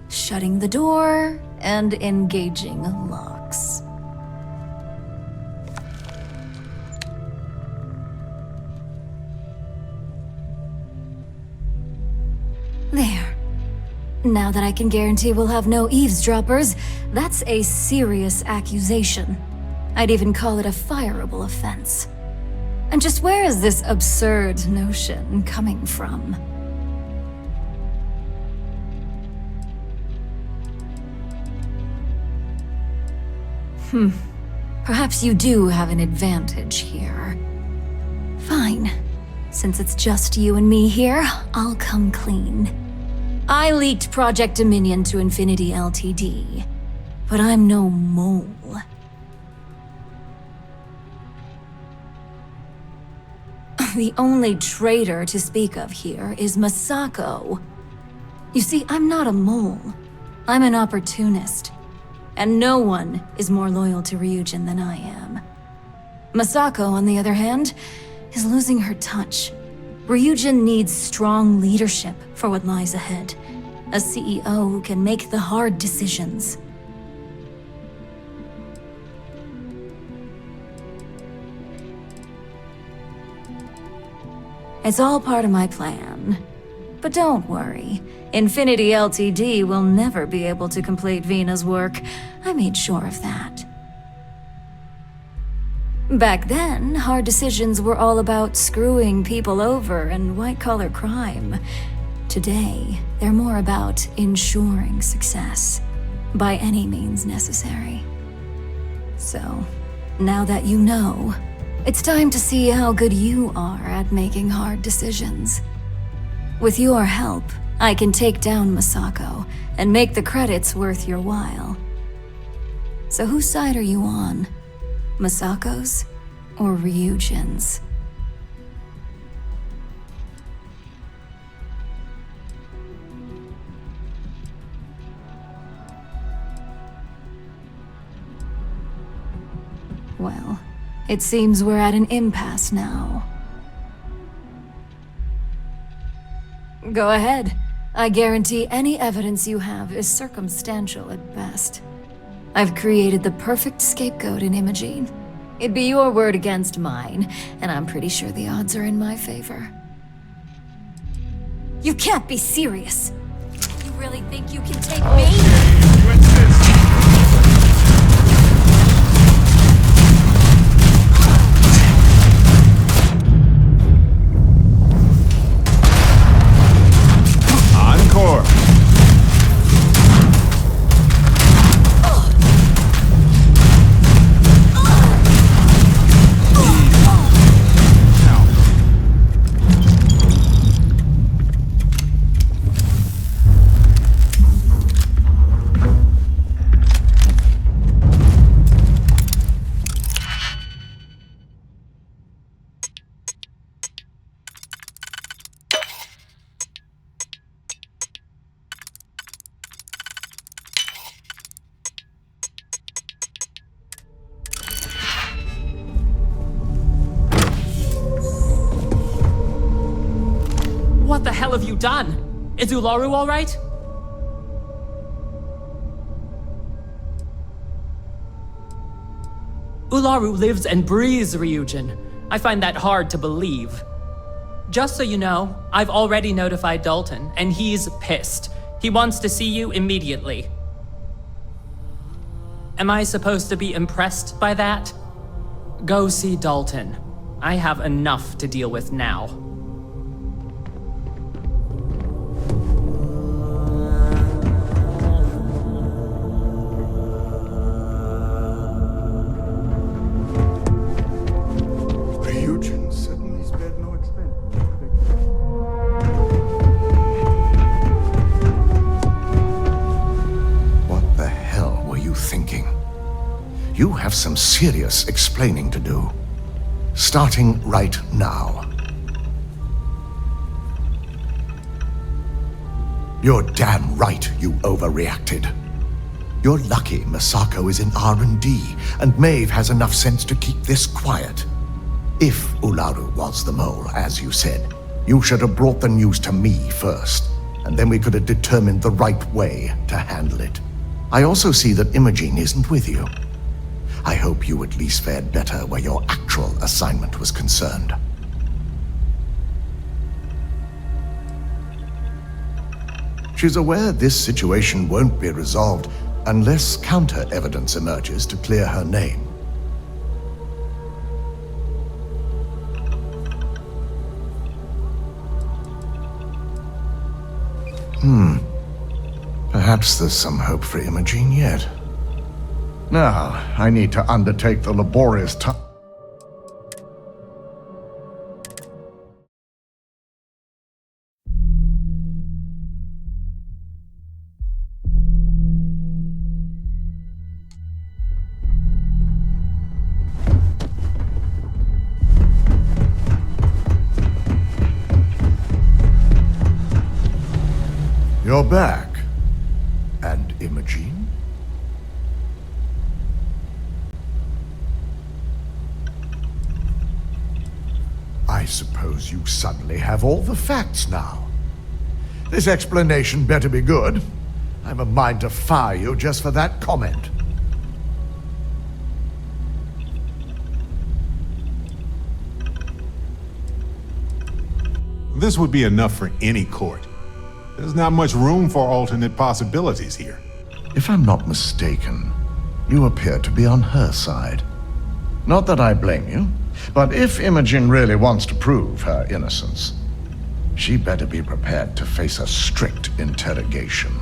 Shutting the door and engaging locks. There. Now that I can guarantee we'll have no eavesdroppers, that's a serious accusation. I'd even call it a fireable offense. And just where is this absurd notion coming from? Perhaps you do have an advantage here. Fine. Since it's just you and me here, I'll come clean. I leaked Project Dominion to Infinity Ltd. But I'm no mole. The only traitor to speak of here is Masako. You see, I'm not a mole. I'm an opportunist. And no one is more loyal to Ryujin than I am. Masako, on the other hand, is losing her touch. Ryujin needs strong leadership for what lies ahead. A CEO who can make the hard decisions. It's all part of my plan. But don't worry, Infinity Ltd will never be able to complete Vina's work. I made sure of that. Back then, hard decisions were all about screwing people over and white-collar crime. Today, they're more about ensuring success, by any means necessary. So, now that you know, it's time to see how good you are at making hard decisions. With your help, I can take down Masako and make the credits worth your while. So whose side are you on? Masako's or Ryujin's? Well, it seems we're at an impasse now. Go ahead. I guarantee any evidence you have is circumstantial at best. I've created the perfect scapegoat in Imogene. It'd be your word against mine, and I'm pretty sure the odds are in my favor. You can't be serious! You really think you can take me? Encore! What the hell have you done? Is Ularu all right? Ularu lives and breathes Ryujin. I find that hard to believe. Just so you know, I've already notified Dalton, and he's pissed. He wants to see you immediately. Am I supposed to be impressed by that? Go see Dalton. I have enough to deal with now. You have some serious explaining to do. Starting right now. You're damn right you overreacted. You're lucky Masako is in R&D, and Maeve has enough sense to keep this quiet. If Ularu was the mole, as you said, you should have brought the news to me first, and then we could have determined the right way to handle it. I also see that Imogene isn't with you. I hope you at least fared better where your actual assignment was concerned. She's aware this situation won't be resolved unless counter-evidence emerges to clear her name. Perhaps there's some hope for Imogene yet. Now, I need to undertake the laborious task. You're back. And Imogene? I suppose you suddenly have all the facts now. This explanation better be good. I have a mind to fire you just for that comment. This would be enough for any court. There's not much room for alternate possibilities here. If I'm not mistaken, you appear to be on her side. Not that I blame you, but if Imogen really wants to prove her innocence, she better be prepared to face a strict interrogation.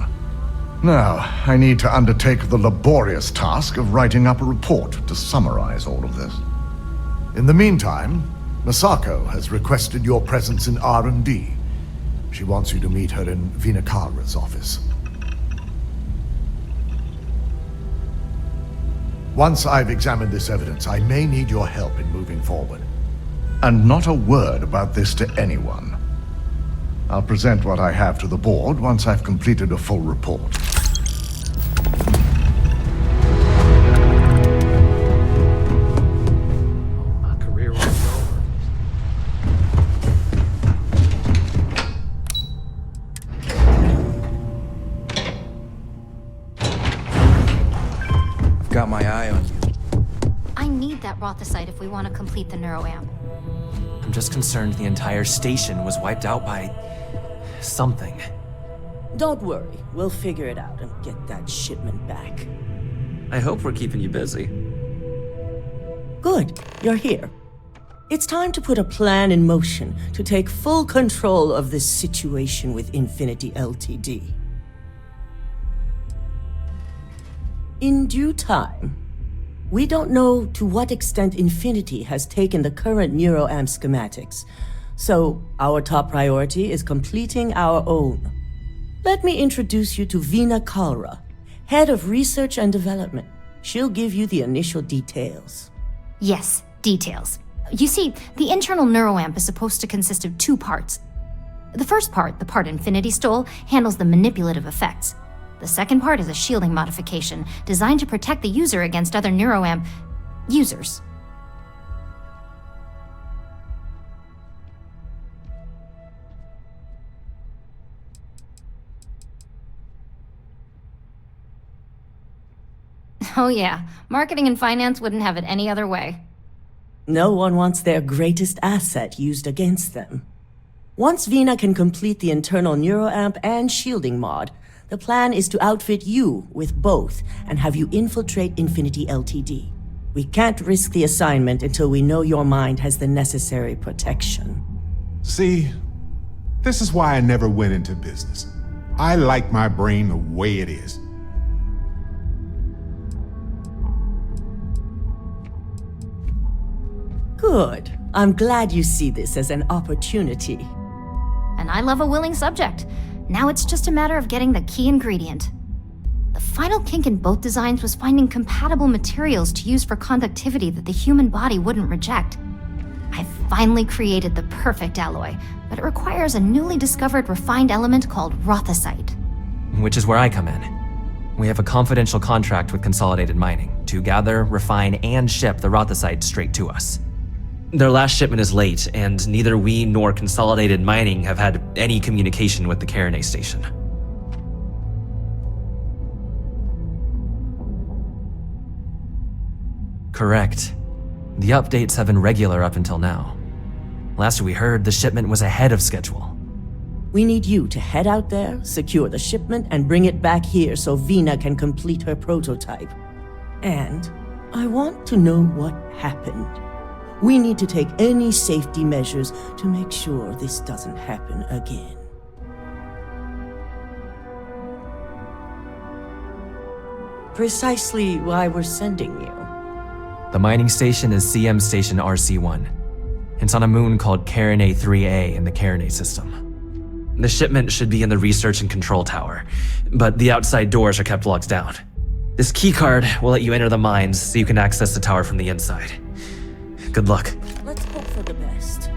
Now, I need to undertake the laborious task of writing up a report to summarize all of this. In the meantime, Masako has requested your presence in R&D. She wants you to meet her in Vinakara's office. Once I've examined this evidence, I may need your help in moving forward. And not a word about this to anyone. I'll present what I have to the board once I've completed a full report. My career was over. I've got my eye on you. I need that Rothosite if we want to complete the neuroamp. I'm just concerned the entire station was wiped out by something. Don't worry, we'll figure it out and get that shipment back. I hope we're keeping you busy. Good, you're here. It's time to put a plan in motion to take full control of this situation with Infinity Ltd. In due time. We don't know to what extent Infinity has taken the current neuroamp schematics, so our top priority is completing our own. Let me introduce you to Veena Kalra, Head of Research and Development. She'll give you the initial details. Yes, details. You see, the internal neuroamp is supposed to consist of two parts. The first part, the part Infinity stole, handles the manipulative effects. The second part is a shielding modification designed to protect the user against other neuroamp users. Oh yeah, marketing and finance wouldn't have it any other way. No one wants their greatest asset used against them. Once Veena can complete the internal neuroamp and shielding mod, the plan is to outfit you with both and have you infiltrate Infinity Ltd. We can't risk the assignment until we know your mind has the necessary protection. See, this is why I never went into business. I like my brain the way it is. Good. I'm glad you see this as an opportunity. And I love a willing subject. Now it's just a matter of getting the key ingredient. The final kink in both designs was finding compatible materials to use for conductivity that the human body wouldn't reject. I've finally created the perfect alloy, but it requires a newly discovered refined element called Rothosite. Which is where I come in. We have a confidential contract with Consolidated Mining to gather, refine, and ship the Rothosite straight to us. Their last shipment is late, and neither we nor Consolidated Mining have had any communication with the Kernel station. Correct. The updates have been regular up until now. Last we heard, the shipment was ahead of schedule. We need you to head out there, secure the shipment, and bring it back here so Veena can complete her prototype. And I want to know what happened. We need to take any safety measures to make sure this doesn't happen again. Precisely why we're sending you. The mining station is CM Station RC1. It's on a moon called Kernel 3A in the Kernel system. The shipment should be in the research and control tower, but the outside doors are kept locked down. This keycard will let you enter the mines so you can access the tower from the inside. Good luck. Let's hope for the best.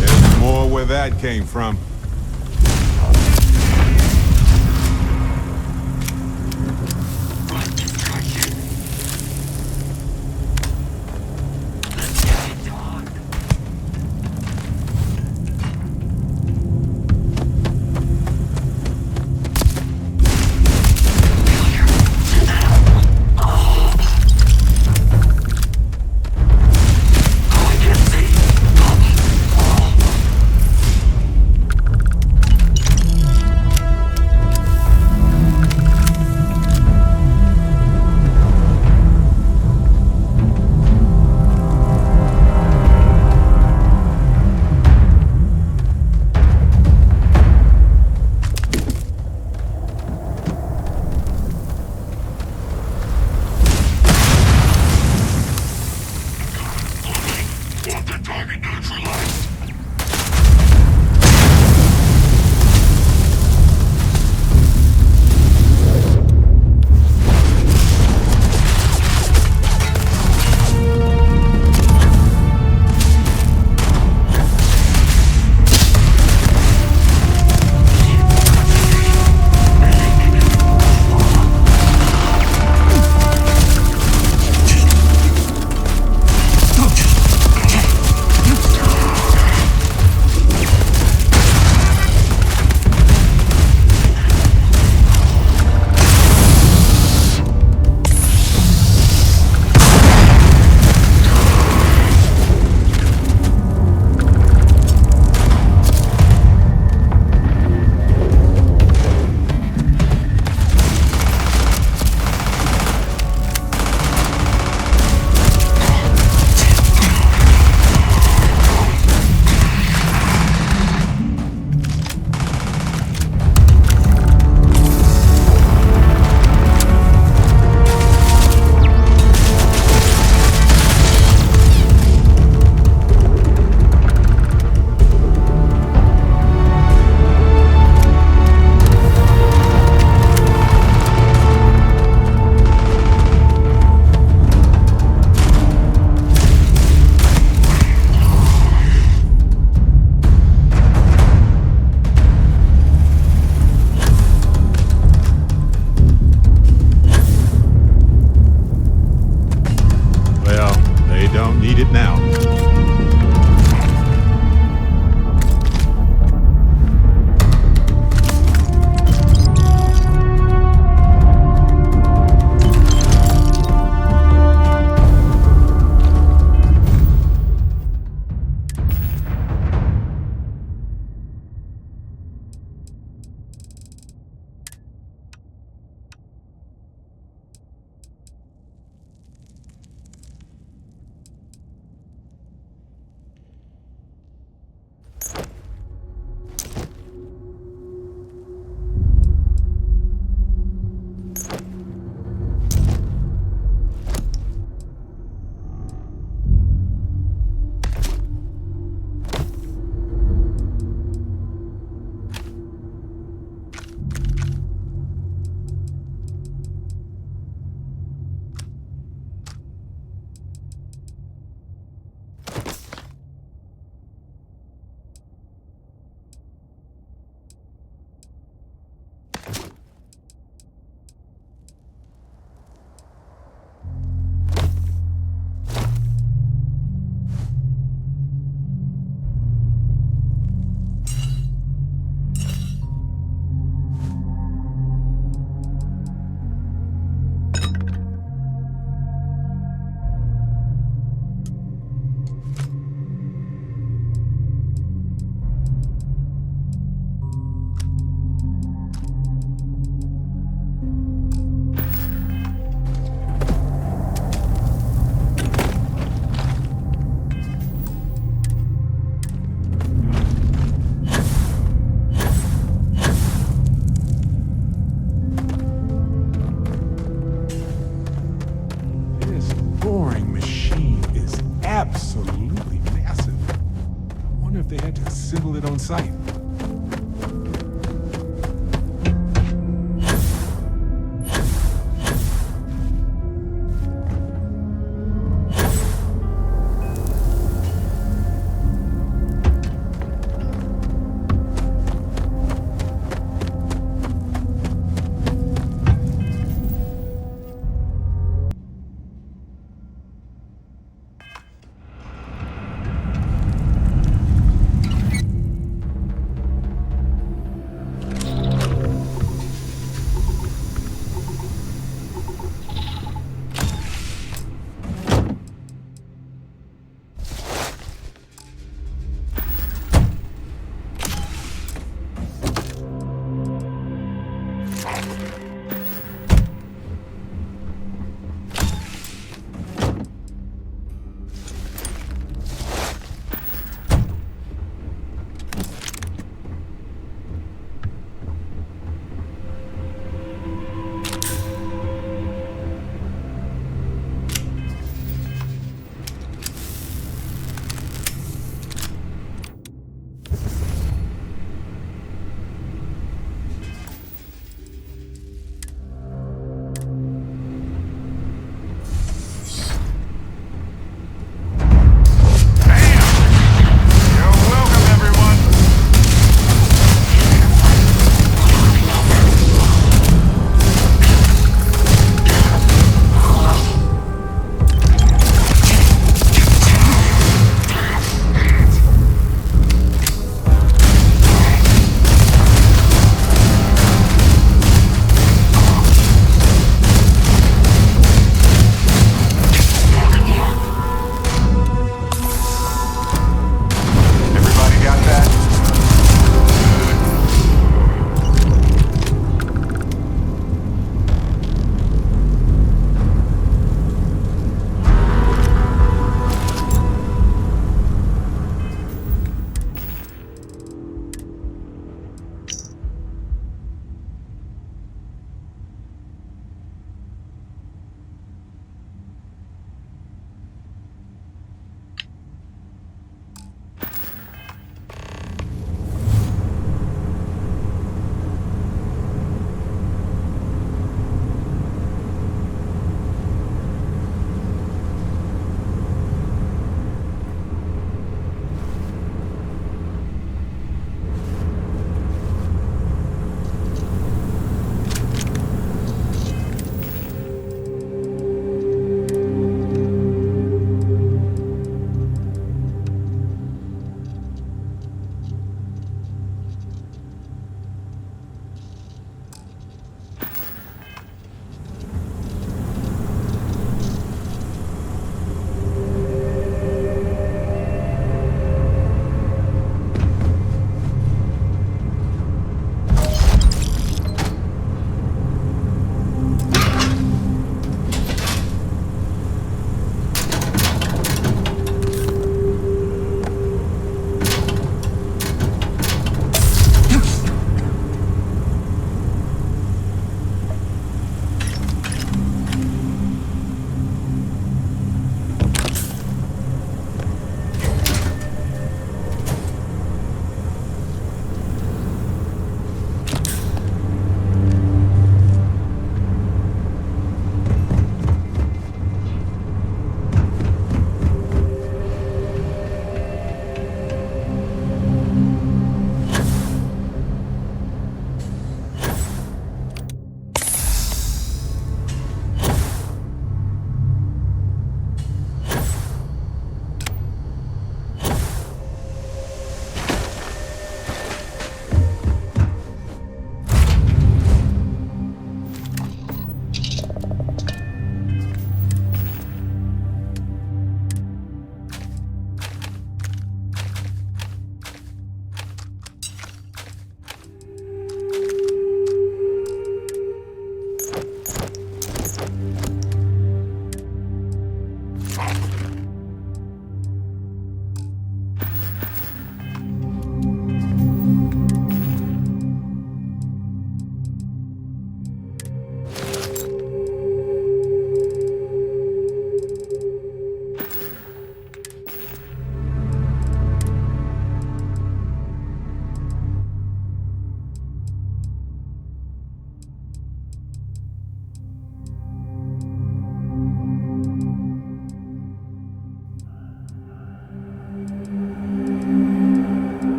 There's more where that came from.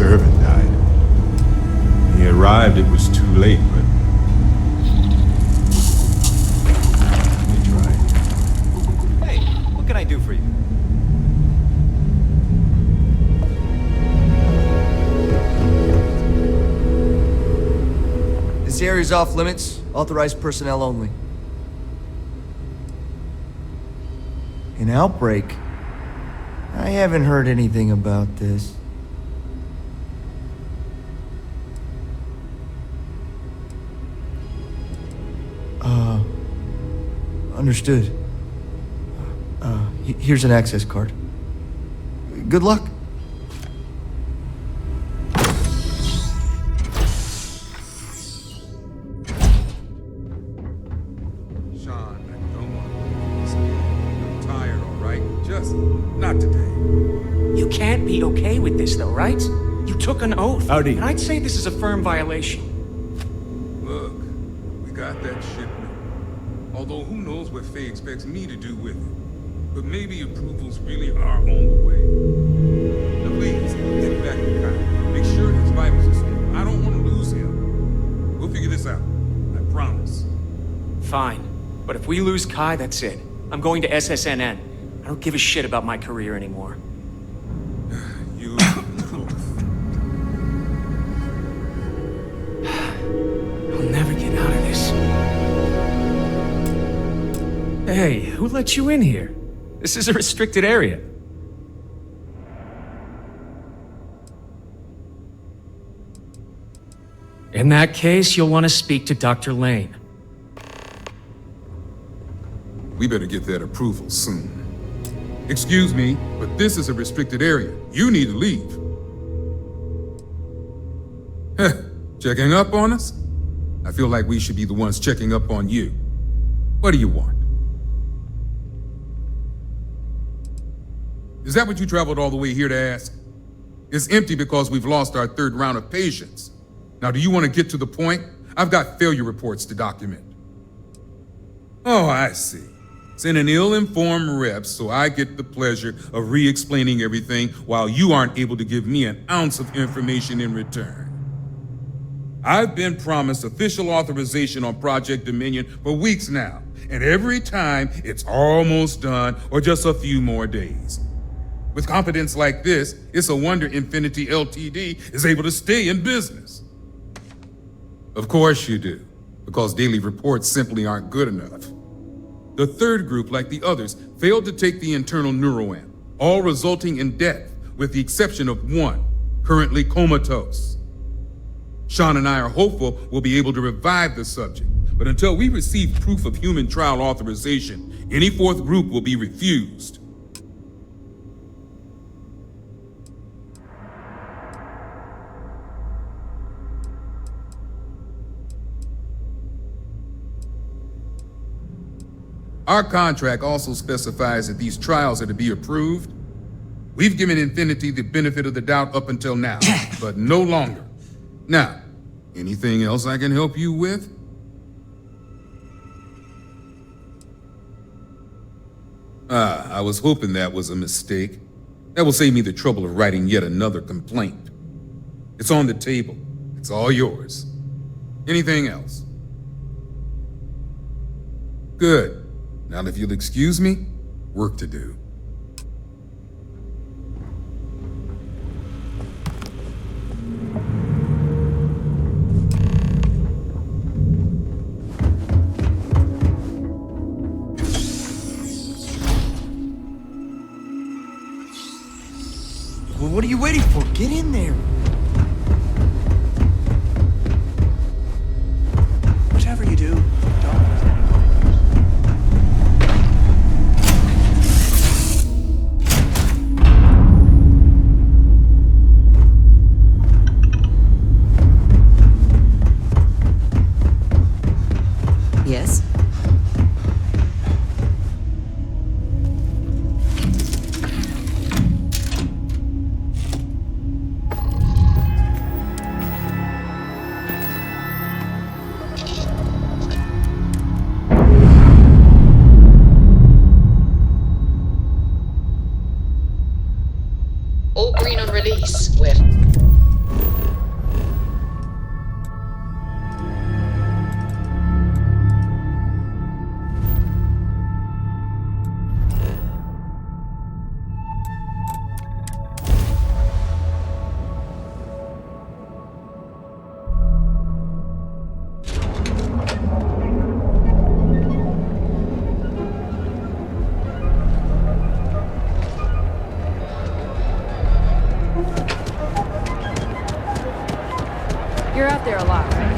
Irvin died. He arrived, it was too late, but... Let me try. Hey, what can I do for you? This area's off limits. Authorized personnel only. An outbreak? I haven't heard anything about this. Understood. Here's an access card. Good luck. Sean, I don't want to do this again. I'm tired, all right? Just not today. You can't be okay with this, though, right? You took an oath. Howdy. And I'd say this is a firm violation. Look, we got that shipment. Although who knows what Faye expects me to do with it. But maybe approvals really are on the way. Now please, get back to Kyle. Make sure his vitals are stable. I don't want to lose him. We'll figure this out. I promise. Fine. But if we lose Kai, that's it. I'm going to SSNN. I don't give a shit about my career anymore. You... I'll never get out of this. Hey, who let you in here? This is a restricted area. In that case, you'll want to speak to Dr. Lane. We better get that approval soon. Excuse me, but this is a restricted area. You need to leave. Checking up on us? I feel like we should be the ones checking up on you. What do you want? Is that what you traveled all the way here to ask? It's empty because we've lost our third round of patients. Now, do you want to get to the point? I've got failure reports to document. Oh, I see. Send an ill-informed rep so I get the pleasure of re-explaining everything while you aren't able to give me an ounce of information in return. I've been promised official authorization on Project Dominion for weeks now, and every time it's almost done or just a few more days. With confidence like this, it's a wonder Infinity Ltd is able to stay in business. Of course you do, because daily reports simply aren't good enough. The third group, like the others, failed to take the internal neuroamp, all resulting in death, with the exception of one, currently comatose. Sean and I are hopeful we'll be able to revive the subject, but until we receive proof of human trial authorization, any fourth group will be refused. Our contract also specifies that these trials are to be approved. We've given Infinity the benefit of the doubt up until now, but no longer. Now, anything else I can help you with? I was hoping that was a mistake. That will save me the trouble of writing yet another complaint. It's on the table. It's all yours. Anything else? Good. Now, if you'll excuse me, work to do. Well, what are you waiting for? Get in there. Whatever you do, don't. Yes? You're out there a lot, right?